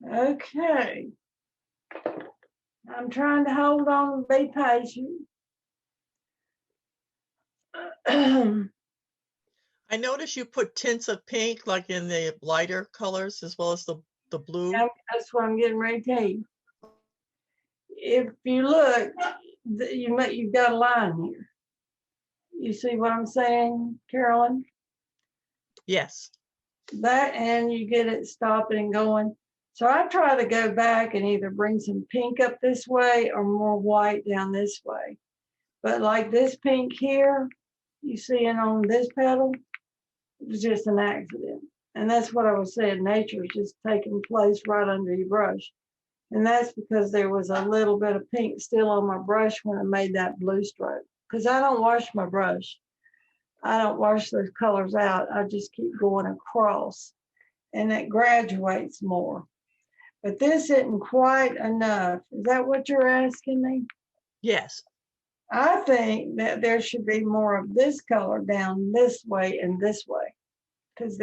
Okay. I'm trying to hold on and be patient. I noticed you put tints of pink, like in the lighter colors, as well as the blue. That's what I'm getting ready to tell you. If you look, you've got a line here. You see what I'm saying, Carolyn? Yes. That, and you get it stopping and going. So I try to go back and either bring some pink up this way or more white down this way. But like this pink here, you see it on this petal, it was just an accident. And that's what I was saying, nature is just taking place right under your brush. And that's because there was a little bit of pink still on my brush when I made that blue stroke. Because I don't wash my brush. I don't wash those colors out. I just keep going across. And it graduates more. But this isn't quite enough. Is that what you're asking me? Yes. I think that there should be more of this color down this way and this way. Because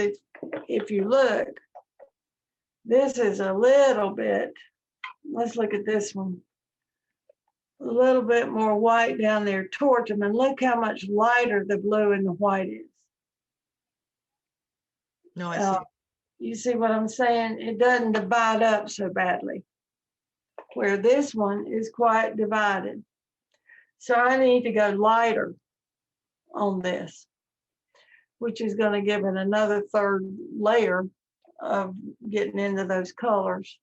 if you look, this is a little bit, let's look at this one. A little bit more white down there towards them. And look how much lighter the blue and the white is. No, I see. You see what I'm saying? It doesn't divide up so badly. Where this one is quite divided. So I need to go lighter on this, which is going to give it another third layer of getting into those colors.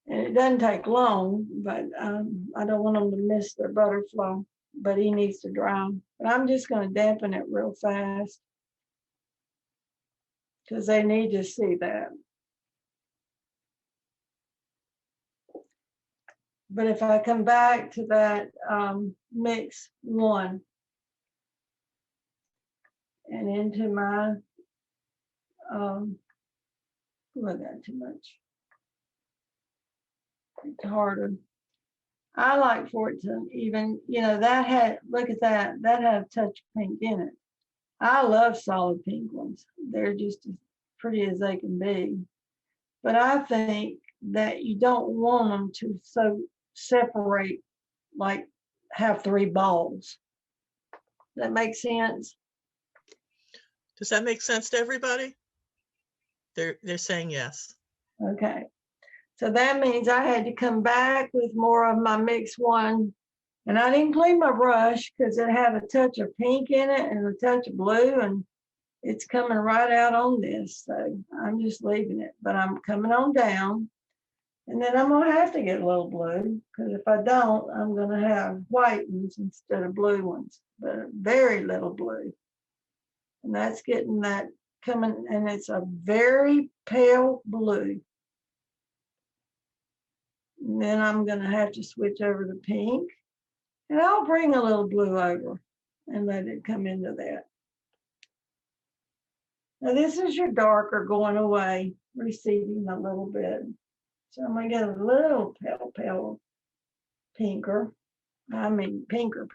And it doesn't take long, but I don't want them to miss their butterfly, but he needs to dry. But I'm just going to dampen it real fast because they need to see that. But if I come back to that mix one and into my, I got too much. It's harder. I like for it to even, you know, that had, look at that, that had a touch of pink in it. I love solid pink ones. They're just as pretty as they can be. But I think that you don't want them to so separate, like have three balls. That makes sense? Does that make sense to everybody? They're saying yes. Okay. So that means I had to come back with more of my mix one. And I didn't clean my brush because it had a touch of pink in it and a touch of blue, and it's coming right out on this. So I'm just leaving it, but I'm coming on down. And then I'm gonna have to get a little blue, because if I don't, I'm gonna have white ones instead of blue ones, but very little blue. And that's getting that coming, and it's a very pale blue. And then I'm gonna have to switch over to pink, and I'll bring a little blue over and let it come into that. Now this is your darker going away, receding a little bit. So I'm gonna get a little pale pinker. I mean pinker.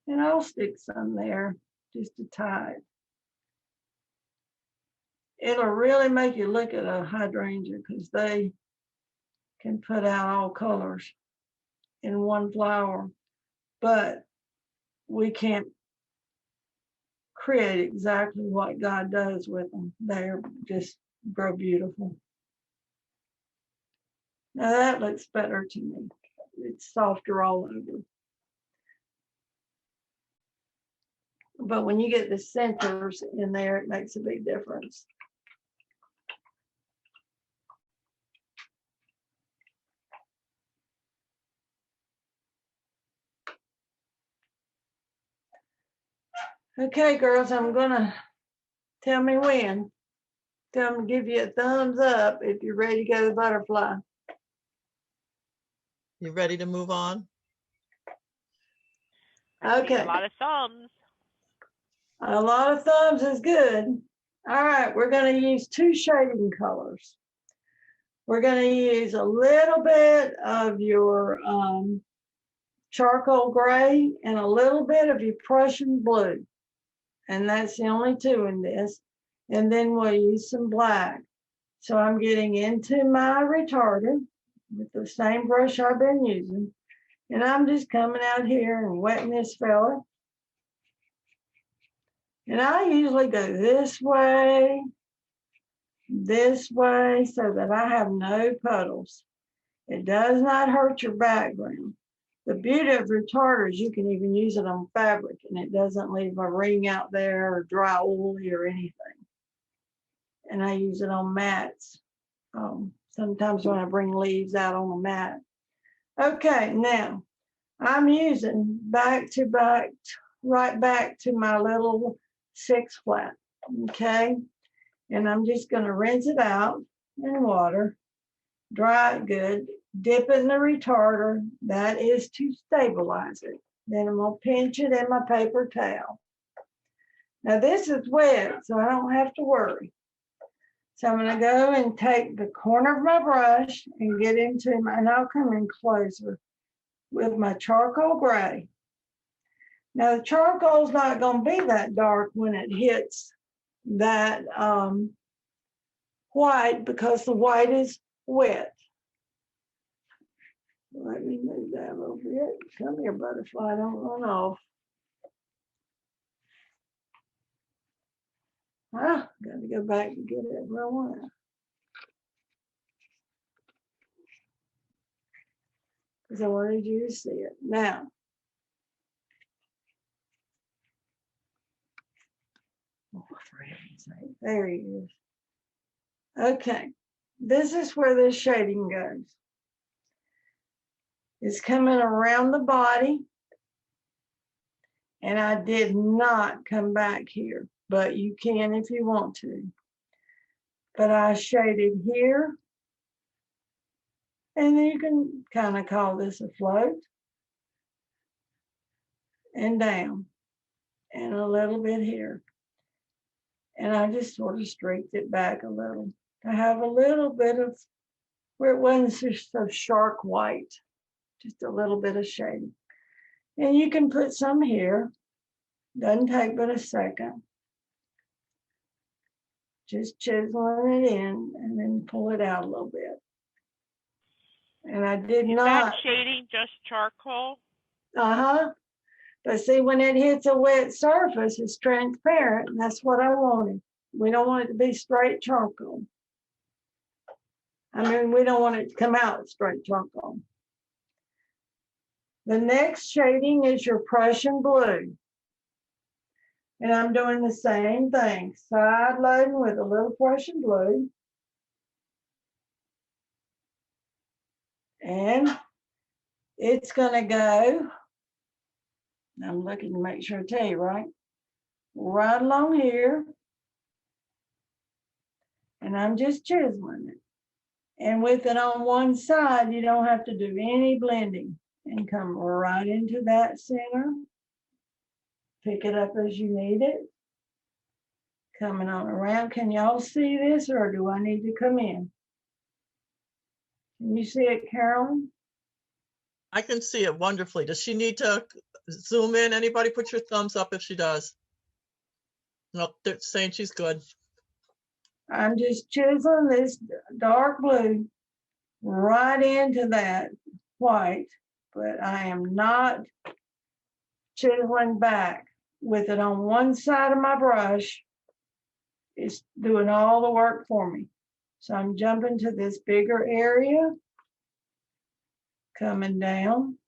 And I'll stick some there just to tie it. It'll really make you look at a hydrangea because they can put out all colors in one flower, but we can't create exactly what God does with them. They're just grow beautiful. Now that looks better to me. It's softer all over. But when you get the centers in there, it makes a big difference. Okay, girls, I'm gonna tell me when. Tell them to give you a thumbs up if you're ready to go to the butterfly. You ready to move on? Okay. A lot of thumbs. A lot of thumbs is good. All right, we're going to use two shading colors. We're going to use a little bit of your charcoal gray and a little bit of your Prussian blue. And that's the only two in this. And then we'll use some black. So I'm getting into my retarder with the same brush I've been using. And I'm just coming out here and wetting this fella. And I usually go this way, so that I have no puddles. It does not hurt your background. The beauty of retarders, you can even use it on fabric and it doesn't leave a ring out there or dry oily or anything. And I use it on mats. Sometimes when I bring leaves out on a mat. Okay, now I'm using right back to my little 6 flat, okay? And I'm just gonna rinse it out in water, dry it good, dip it in the retarder. That is to stabilize it. Then I'm gonna pinch it in my paper towel. Now this is wet, so I don't have to worry. So I'm gonna go and take the corner of my brush and get into my, and I'll come in closer with my charcoal gray. Now the charcoal is not going to be that dark when it hits that white because the white is wet. Let me move that a little bit. Come here, butterfly, don't run off. Ah, got to go back and get it where I want it. Because I wanted you to see it. Now, oh, for heaven's sake, there he is. Okay, this is where this shading goes. It's coming around the body. And I did not come back here, but you can if you want to. But I shaded here. And then you can kind of call this a float. And down. And a little bit here. And I just sort of streaked it back a little. To have a little bit of, where it wasn't so sharp white. Just a little bit of shading. And you can put some here. Doesn't take but a second. just chiseling it in and then pull it out a little bit. And I did Is not. that shading just charcoal? But see, when it hits a wet surface, it's transparent, and that's what I wanted. We don't want it to be straight charcoal. I mean, we don't want it to come out straight charcoal. The next shading is your Prussian Blue. And I'm doing the same thing, side loading with a little Prussian Blue. And it's gonna go, I'm looking to make sure I tell you right along here. And I'm just chiseling it. And with it on one side, you don't have to do any blending. And come right into that center. Pick it up as you need it. Coming on around. Can y'all see this, or do I need to come in? Can you see it, Carolyn? I can see it wonderfully. Does she need to zoom in? Anybody put your thumbs up if she does? Nope, they're saying she's good. I'm just chiseling this dark blue right into that white, but I am not chiseling back. With it on one side of my brush, it's doing all the work for me. So I'm jumping to this bigger area, coming down.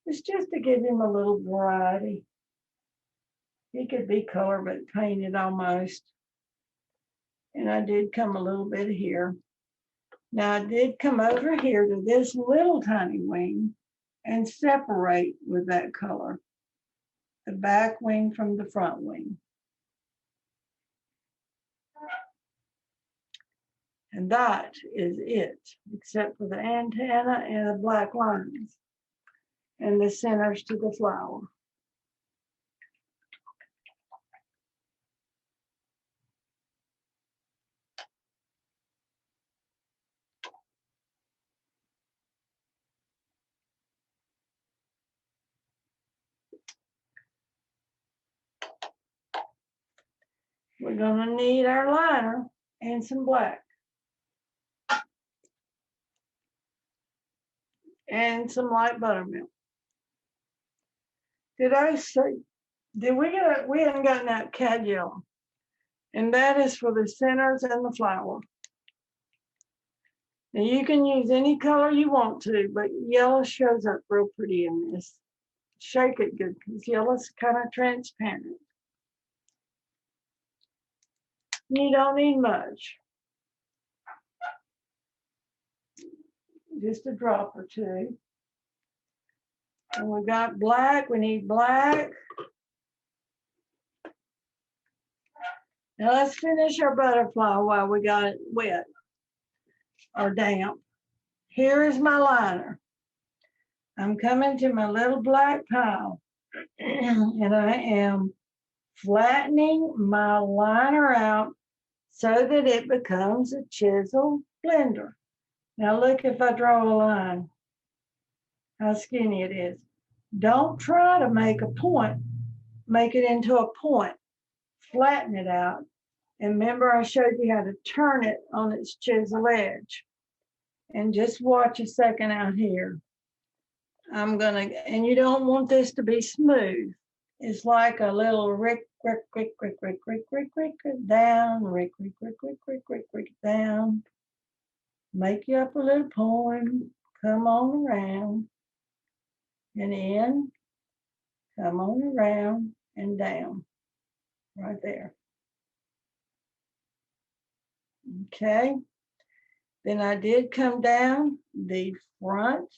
It's just to give him a little variety. He could be color but painted almost. And I did come a little bit here. Now I did come over here to this little tiny wing and separate with that color, the back wing from the front wing. And that is it, except for the antenna and the black lines and the centers to the flower. We're gonna need our liner and some black. And some light buttermilk. Did I say, we haven't gotten that cad yellow. And that is for the centers and the flower. Now you can use any color you want to, but yellow shows up real pretty in this. Shake it good, because yellow's kind of transparent. You don't need much. Just a drop or two. And we got black, we need black. Now let's finish our butterfly while we got it wet or damp. Here is my liner. I'm coming to my little black pile and I am flattening my liner out so that it becomes a chisel blender. Now look, if I draw a line, how skinny it is. Don't try to make a point, make it into a point. Flatten it out. And remember, I showed you how to turn it on its chisel edge. And just watch a second out here. I'm gonna, and you don't want this to be smooth. It's like a little rick, rick, rick, rick, rick, rick, rick, rick, rick, down, rick, rick, rick, rick, rick, rick, rick, down. Make you up a little point. Come on around and in. Come on around and down. Right there. Okay. Then I did come down the front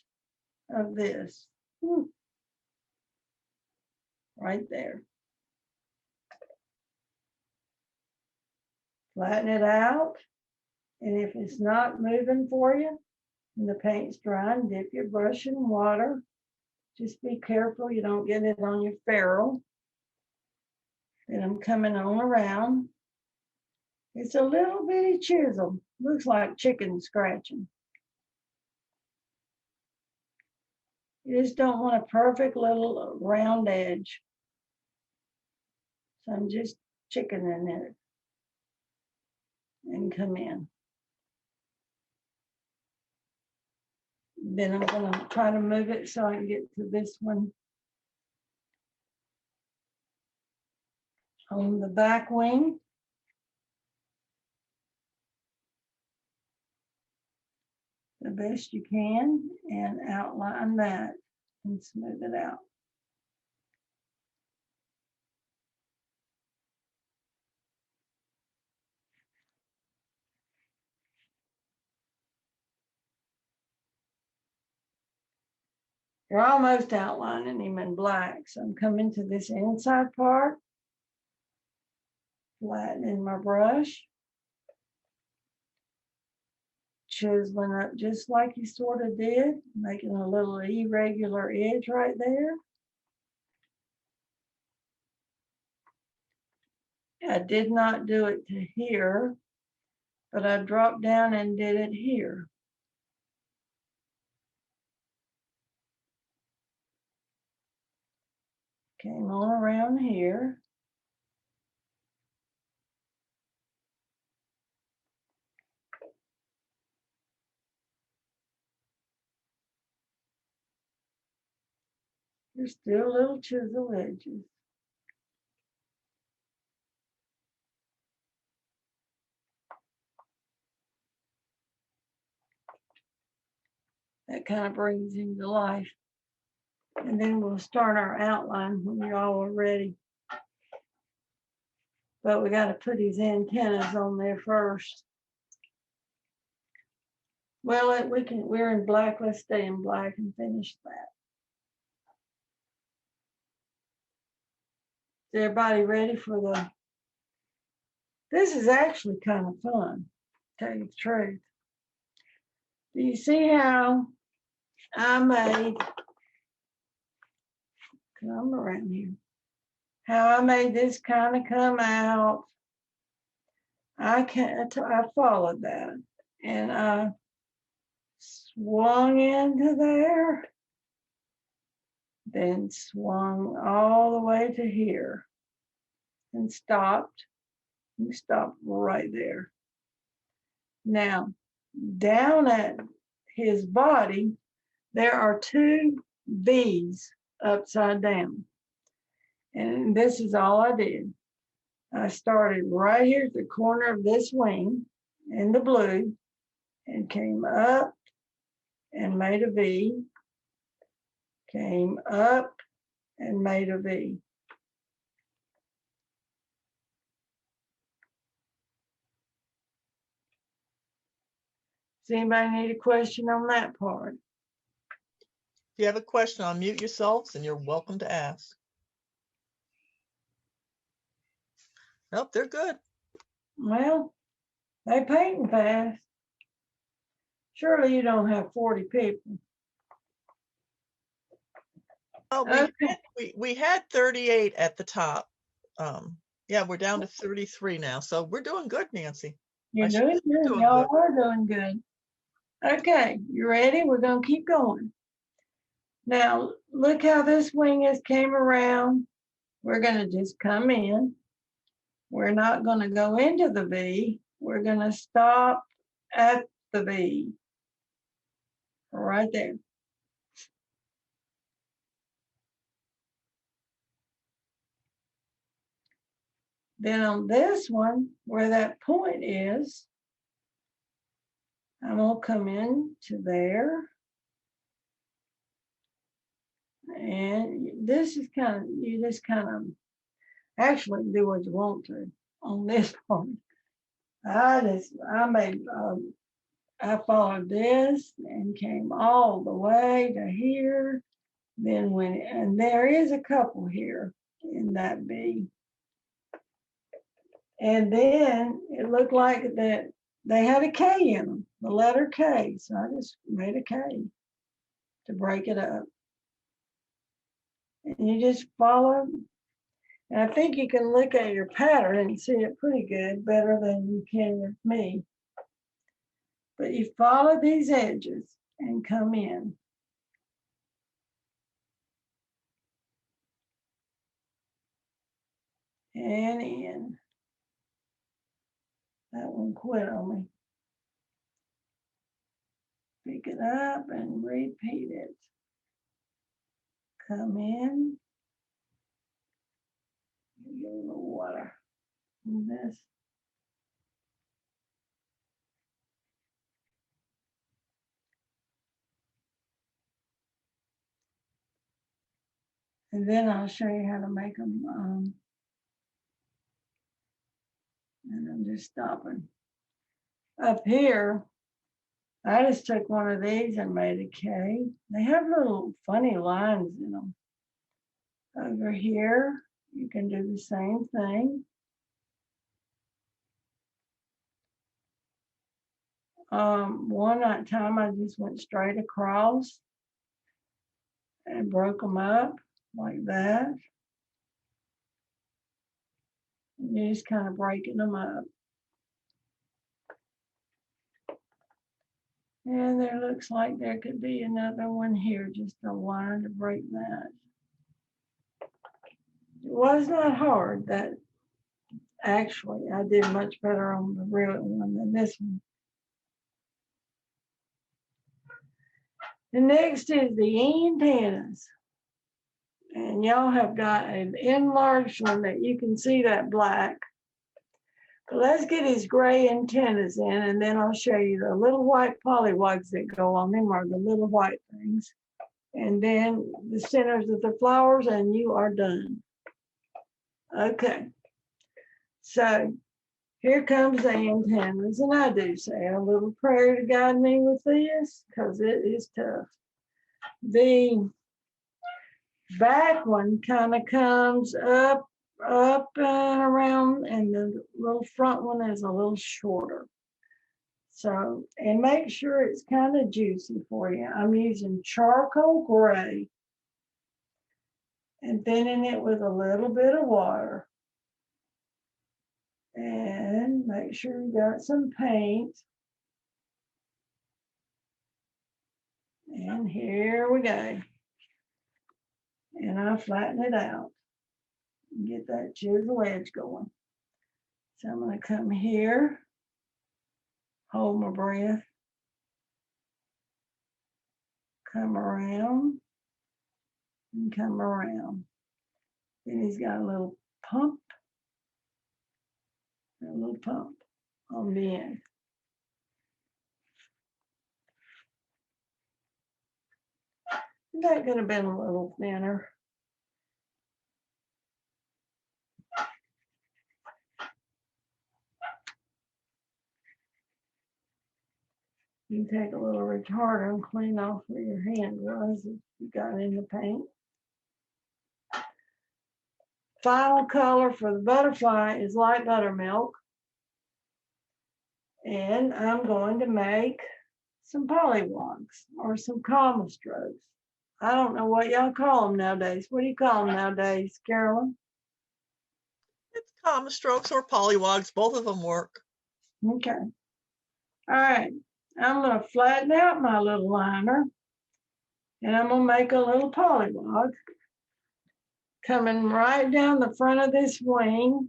of this. Right there. Flatten it out. And if it's not moving for you and the paint's drying, dip your brush in water. Just be careful you don't get it on your ferrule. Then I'm coming on around. It's a little bitty chisel. Looks like chicken scratching. You just don't want a perfect little round edge. So I'm just chickening it. and come in. Then I'm gonna try to move it so I can get to this one. On the back wing. The best you can and outline that and smooth it out. You're almost outlining him in black. So I'm coming to this inside part, flattening my brush, chiseling up just like you sort of did, making a little irregular edge right there. I did not do it to here, but I dropped down and did it here. Came on around here. There's still little chisel edges. That kind of brings him to life. And then we'll start our outline when you all are ready. But we got to put his antennas on there first. Well, we're in black. Let's stay in black and finish that. Is everybody ready for the, this is actually kind of fun, to tell you the truth. Do you see how I made, come around here, how I made this kind of come out? I followed that and I swung into there, then swung all the way to here and stopped. You stopped right there. Now, down at his body, there are two V's upside down. And this is all I did. I started right here at the corner of this wing in the blue and came up and made a V, came up and made a V. Does anybody need a question on that part? If you have a question, unmute yourselves and you're welcome to ask. Nope, they're good. Well, they painting fast. Surely you don't have 40 people. Oh, we had 38 at the top. Yeah, we're down to 33 now. So we're doing good, Nancy. You're doing good. Y'all are doing good. Okay, you ready? We're going to keep going. Now, look how this wing has came around. We're going to just come in. We're not going to go into the V. We're going to stop at the V. Right there. Then on this one, where that point is, I'm going to come in to there. And this is kind of, you just kind of actually do what you want to on this part. I followed this and came all the way to here. Then and there is a couple here in that V. And then it looked like that they had a K in them, the letter K. So I just made a K to break it up. And you just follow. And I think you can look at your pattern and see it pretty good, better than you can with me. But you follow these edges and come in. And in. That one quit on me. Pick it up and repeat it. Come in. Get a little water in this. And then I'll show you how to make them. And I'm just stopping. Up here, I just took one of these and made a K. They have little funny lines in them. Over here, you can do the same thing. One time I just went straight across and broke them up like that. And you're just kind of breaking them up. And there looks like there could be another one here, just a line to break that. It was not hard. That actually, I did much better on the real one than this one. The next is the antennas. And y'all have got an enlarged one that you can see that black. But let's get his gray antennas in, and then I'll show you the little white polywogs that go on them are the little white things. And then the centers of the flowers, and you are done. Okay. So here comes the antennas, and I do say a little prayer to guide me with this, because it is tough. The back one kind of comes up and around, and the little front one is a little shorter. So, and make sure it's kind of juicy for you. I'm using charcoal gray and thinning it with a little bit of water. And make sure you got some paint. And here we go. And I flatten it out. Get that chisel edge going. So I'm going to come here, hold my breath, come around, and come around. Then he's got a little pump on the end. That could have been a little thinner. You can take a little retarder and clean off where your hand was if you got in the paint. Final color for the butterfly is light buttermilk. And I'm going to make some polywogs or some comma strokes. I don't know what y'all call them nowadays. What do you call them nowadays, Carolyn? It's comma strokes or polywogs. Both of them work. Okay. All right. I'm going to flatten out my little liner, and I'm going to make a little polywog coming right down the front of this wing,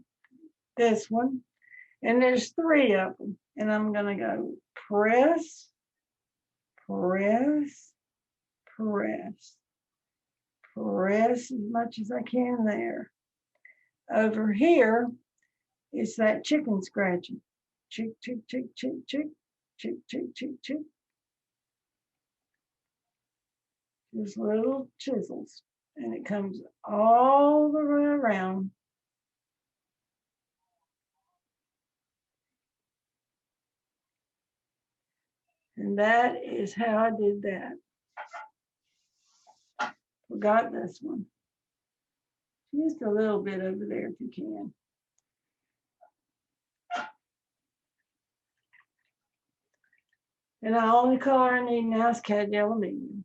this one, and there's 3 of them, and I'm going to go press, press, press, press as much as I can there. Over here is that chicken scratching. Chick, chick, chick, chick, chick. Chick, chick, chick, chick. Just little chisels. And it comes all the way around. And that is how I did that. Forgot this one. Just a little bit over there if you can. And the only color I need now is cad yellow medium.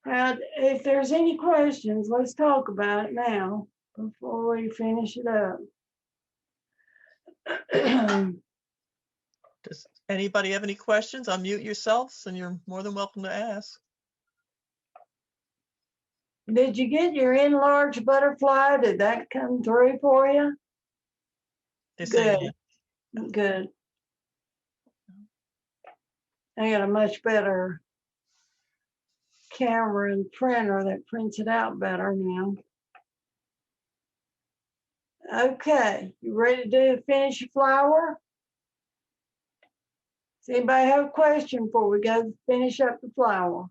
Now, if there's any questions, let's talk about it now before we finish it up. Does anybody have any questions? Unmute yourselves and you're more than welcome to ask. Did you get your enlarged butterfly? Did that come through for you? They say, Good. yeah. Good. I got a much better camera and printer that prints it out better now. Okay, you ready to finish your flower? Does anybody have a question before we go finish up the flower?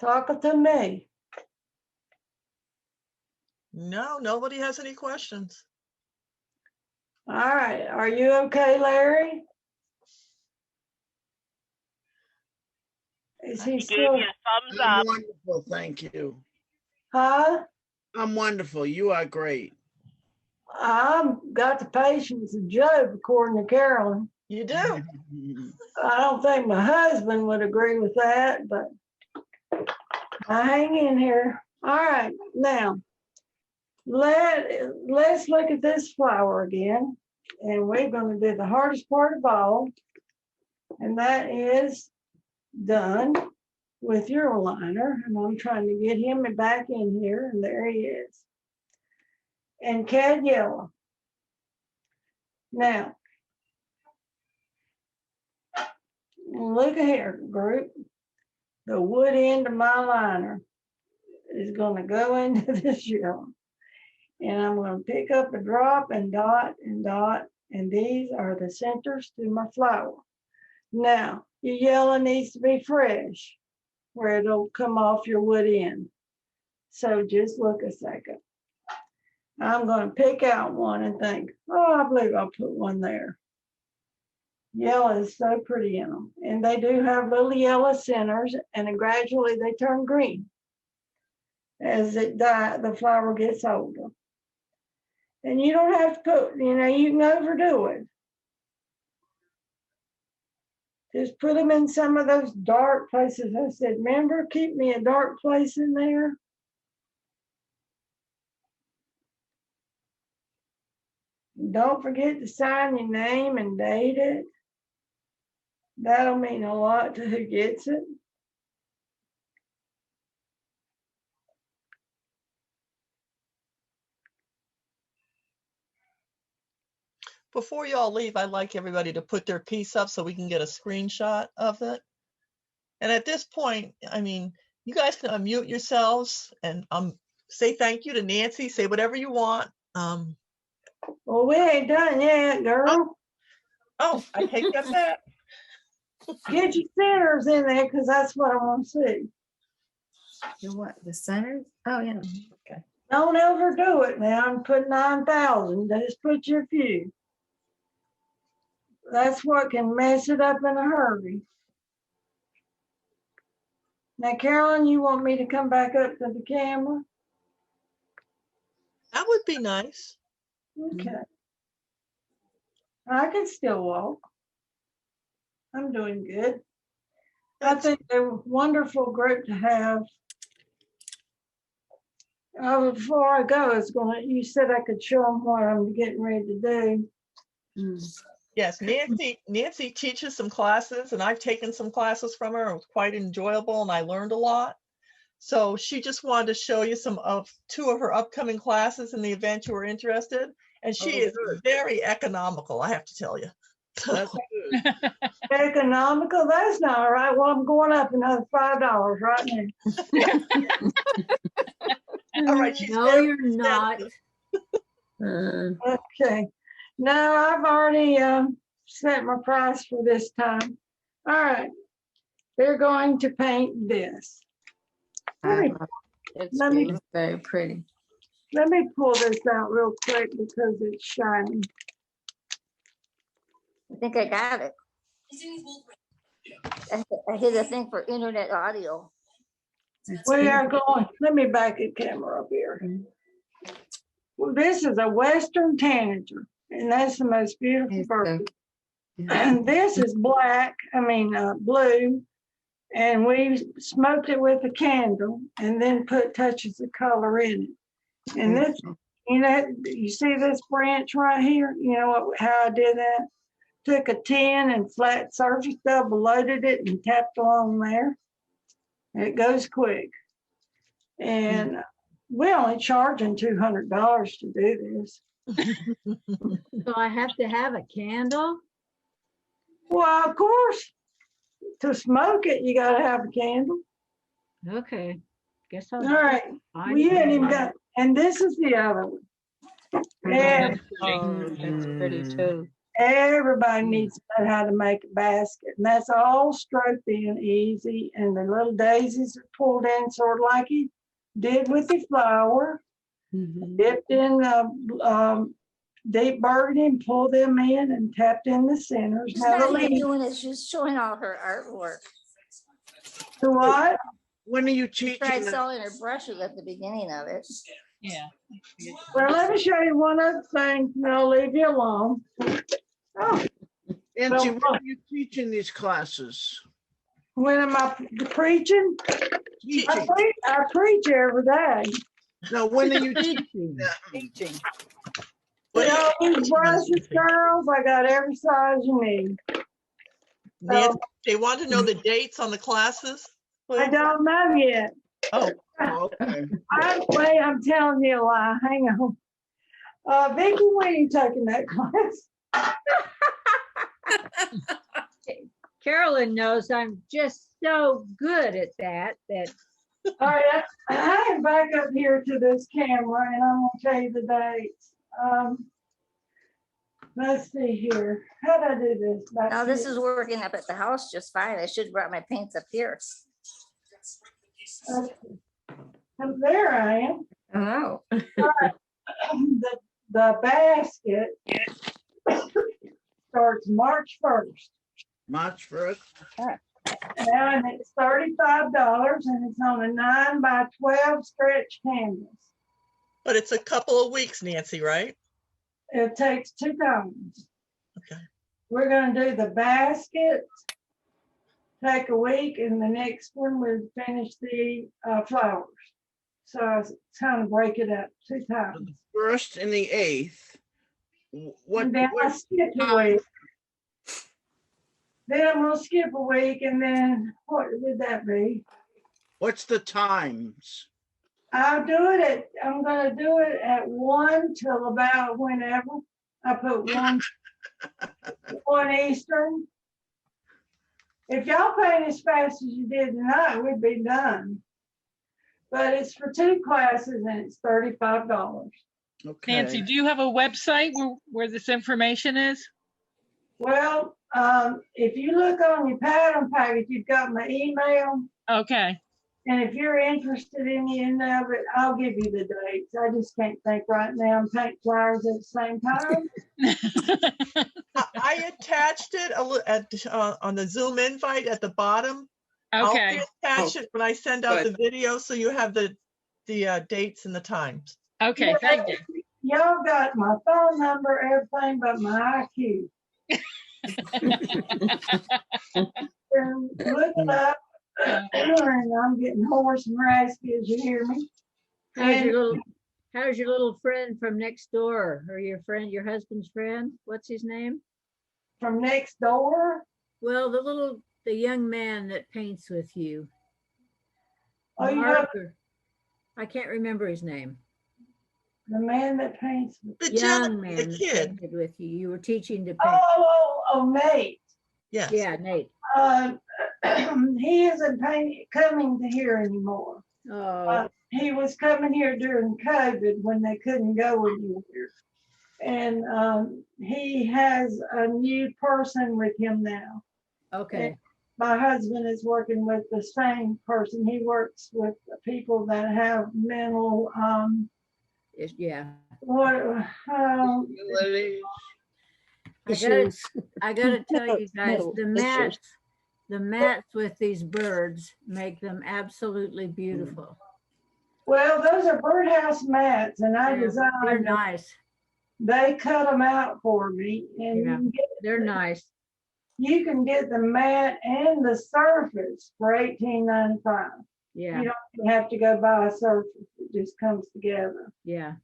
Talk to me. No, nobody has any questions. All right, are you okay, Larry? Is he He gave still, you a thumbs I'm up. wonderful, thank you. huh? I'm wonderful. You are great. I've got the patience of Job, according to Carolyn. You do? I don't think my husband would agree with that, but I hang in here. All right, now let's look at this flower again, and we're going to do the hardest part of all, and that is done with your liner. And I'm trying to get him back in here, and there he is. And cad yellow. Now, look here, group. The wood end of my liner is going to go into this yellow. And I'm going to pick up a drop and dot and dot. And these are the centers to my flower. Now, your yellow needs to be fresh, where it'll come off your wood end. So just look a second. I'm going to pick out one and think, oh, I believe I'll put one there. Yellow is so pretty in them. And they do have little yellow centers, and then gradually they turn green as the flower gets older. And you don't have to put, you can overdo it. Just put them in some of those dark places. I said, remember, keep me a dark place in there. Don't forget to sign your name and date it. That'll mean a lot to who gets it. Before y'all leave, I'd like everybody to put their piece up so we can get a screenshot of it. And at this point, I mean, you guys can unmute yourselves and say thank you to Nancy, say whatever you want. Well, we ain't done yet, girl. Oh, I take that back. Get your centers in there, because that's what I want to see. You what, the centers? Oh, yeah. Okay. Don't overdo it now and put 9,000. Just put your few. That's what can mess it up in a hurry. Now, Carolyn, you want me to come back up to the camera? That would be nice. Okay. I can still walk. I'm doing good. I think they're a wonderful group to have. Before I go, you said I could show them what I'm getting ready to do. Yes, Nancy teaches some classes, and I've taken some classes from her. It was quite enjoyable, and I learned a lot. So she just wanted to show you two of her upcoming classes in the event you were interested. And she is very economical, I have to tell you. That's good. Economical? That's not right. Well, I'm going up another $5 right now. All right, she's No, very you're not. Okay. No, I've already set my price for this time. All right. They're going to paint this. It's Let me- beautiful, very pretty. Let me pull this out real quick because it's shiny. I think I got it. I hit a thing for internet audio. We are going, let me back the camera up here. Well, this is a Western tanager, and that's the most beautiful bird. And this is blue, and we smoked it with a candle and then put touches of color in it. And this, you see this branch right here? You know how I did that? Took a tin and flat surface, double loaded it and tapped along there. It goes quick. And we're only charging $200 to do this. So I have to have a candle? Well, of course, to smoke it, you gotta have a candle. Okay, guess I'll. All right, find we ain't even one. got, and this is the other one. And Oh, that's pretty too. everybody needs to know how to make a basket, and that's all stroked in easy, and the little daisies are pulled in sort of like you did with the flower, dipped in deep burgundy and pulled them in and tapped in the centers. She's Now the not even leaves, doing it, she's showing all her artwork. the what? When are you She teaching? tried them? selling her brushes at the beginning of it. Yeah. Well, let me show you one other thing, and I'll leave you alone. Oh, Nancy, Well, when are you teaching these classes? when am I preaching? Teaching. I preach every day. No, when are you teaching them? Teaching. You know, these brushes, girls, I got every size you need. Nancy, they want to know the dates on the classes. I don't know yet. Oh, Okay. I'm telling you a lie. Hang on. Vicki, when are you taking that class? Carolyn knows I'm just so good at that. All right, I am back up here to this camera and I'm gonna tell you the dates. Let's see here. How did I do this? Now this is working up at the house just fine. I should have brought my paints up here. Okay. And there I am. Oh. The basket starts March 1st. March 1st. And it's $35 and it's on a 9x12 stretch canvas. but it's a couple of weeks, Nancy, right? It takes 2 times. Okay. We're gonna do the basket, take a week, and the next one we'll finish the flowers. So I kind of break it up 2 times. The 1st and the 8th. What? And then I skip a week. Then I'm gonna skip a week, and then what would that be? What's the times? I'm gonna do it at 1 till about whenever. I put 1 Eastern. If y'all paint as fast as you did tonight, we'd be done. But it's for 2 classes and it's $35. Okay. Nancy, do you have a website where this information is? Well, if you look on your pattern package, you've got my email. Okay. And if you're interested in any of it, I'll give you the dates. I just can't think right now. I'm painting flowers at the same time. I attached it on the Zoom invite at the bottom. Okay. I'll attach it when I send out the video, so you have the dates and the times. Okay, thank you. Y'all got my phone number, everything but my IQ. And look it up. And I'm getting hoarse and raspy as you hear me. How's your little friend from next door, or your husband's friend? What's his name? From next door? Well, the young man that paints with you. Oh, you know, Mark, I can't remember his name. the man that paints. The Young man the that kid. painted with you. You were teaching to paint. Oh, Nate. Yes. Yeah, Nate. He isn't coming to here anymore. Oh, He was coming here during COVID when they couldn't go anywhere. And he has a new person with him now. okay. And my husband is working with the same person. He works with people that have mental, Yeah. I gotta tell you guys, the mats with these birds make them absolutely beautiful. Well, those are Birdhouse Mats, and I They're designed. nice. They cut them out for me, and Yeah, they're nice. you can get the mat and the surface for $18.95. Yeah, You don't have to go buy a surface; it just comes together. yeah.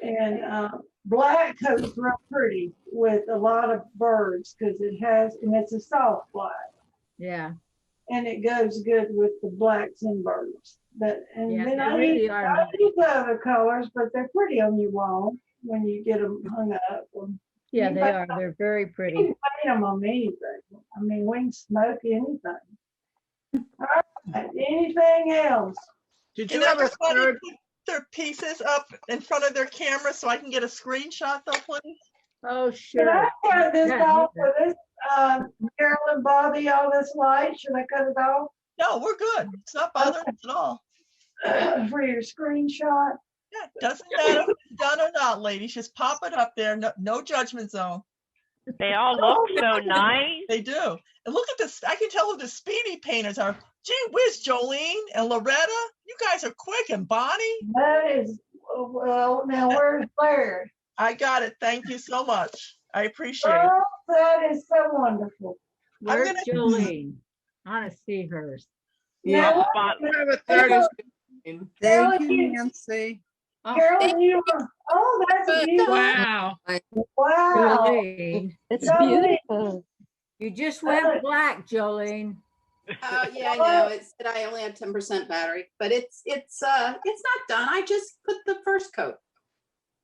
And black coat's real pretty with a lot of birds because it has, and it's a soft black. Yeah. and it goes good with the blacks and birds. And Yeah, then they I really use, are I use other colors, but they're pretty on your wall when you get them hung up. Yeah, they Anybody- are. They're very You pretty. can paint them on anything. I mean, we can smoke anything. All right, anything else? Did Can you have a everybody third? put their pieces up in front of their camera so I can get a screenshot though, please? Oh, Should sure. I cut this Yeah, off yeah. for this, Carolyn, Bobby, all this light? Should I cut it off? No, we're good. It's not bothering us at all. For your screenshot? Yeah, doesn't matter if it's done or not, ladies. Just pop it up there. No, no judgment zone. They all look so nice. They do. And look at this. I can tell who the speedy painters are. Gee whiz, Jolene and Loretta. You guys are quick. And Bonnie. That is, well, now where's Larry? I got it. Thank you so much. I appreciate it. Oh, that is so wonderful. I'm Where's gonna- Jolene? I want to see hers. Now, Spot- You have a third. Carolyn, you- Nancy. Carolyn, you were, oh, that's beautiful. Wow. Wow. Jolene, It's Jolene. beautiful. you just went black, Jolene. Yeah, I know. It said I only had 10% battery, but it's not done. I just put the first coat.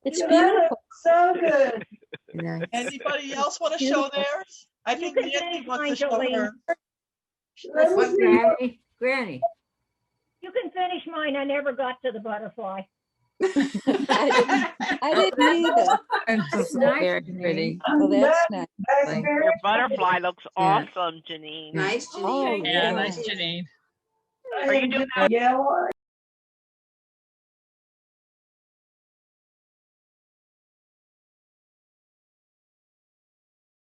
It's That beautiful. looks so good. Nice. Anybody else want to show theirs? I think can Nancy finish wants to mine, show Jolene. hers. Let me see. Granny. You can finish mine. I never got to the butterfly. I didn't either. It's nice, Janine. Well, that's nice. That's Like, very Your butterfly looks Yeah. awesome, Janine. Nice, Oh, Janine. Yeah, nice, Janine. Are you doing yellow.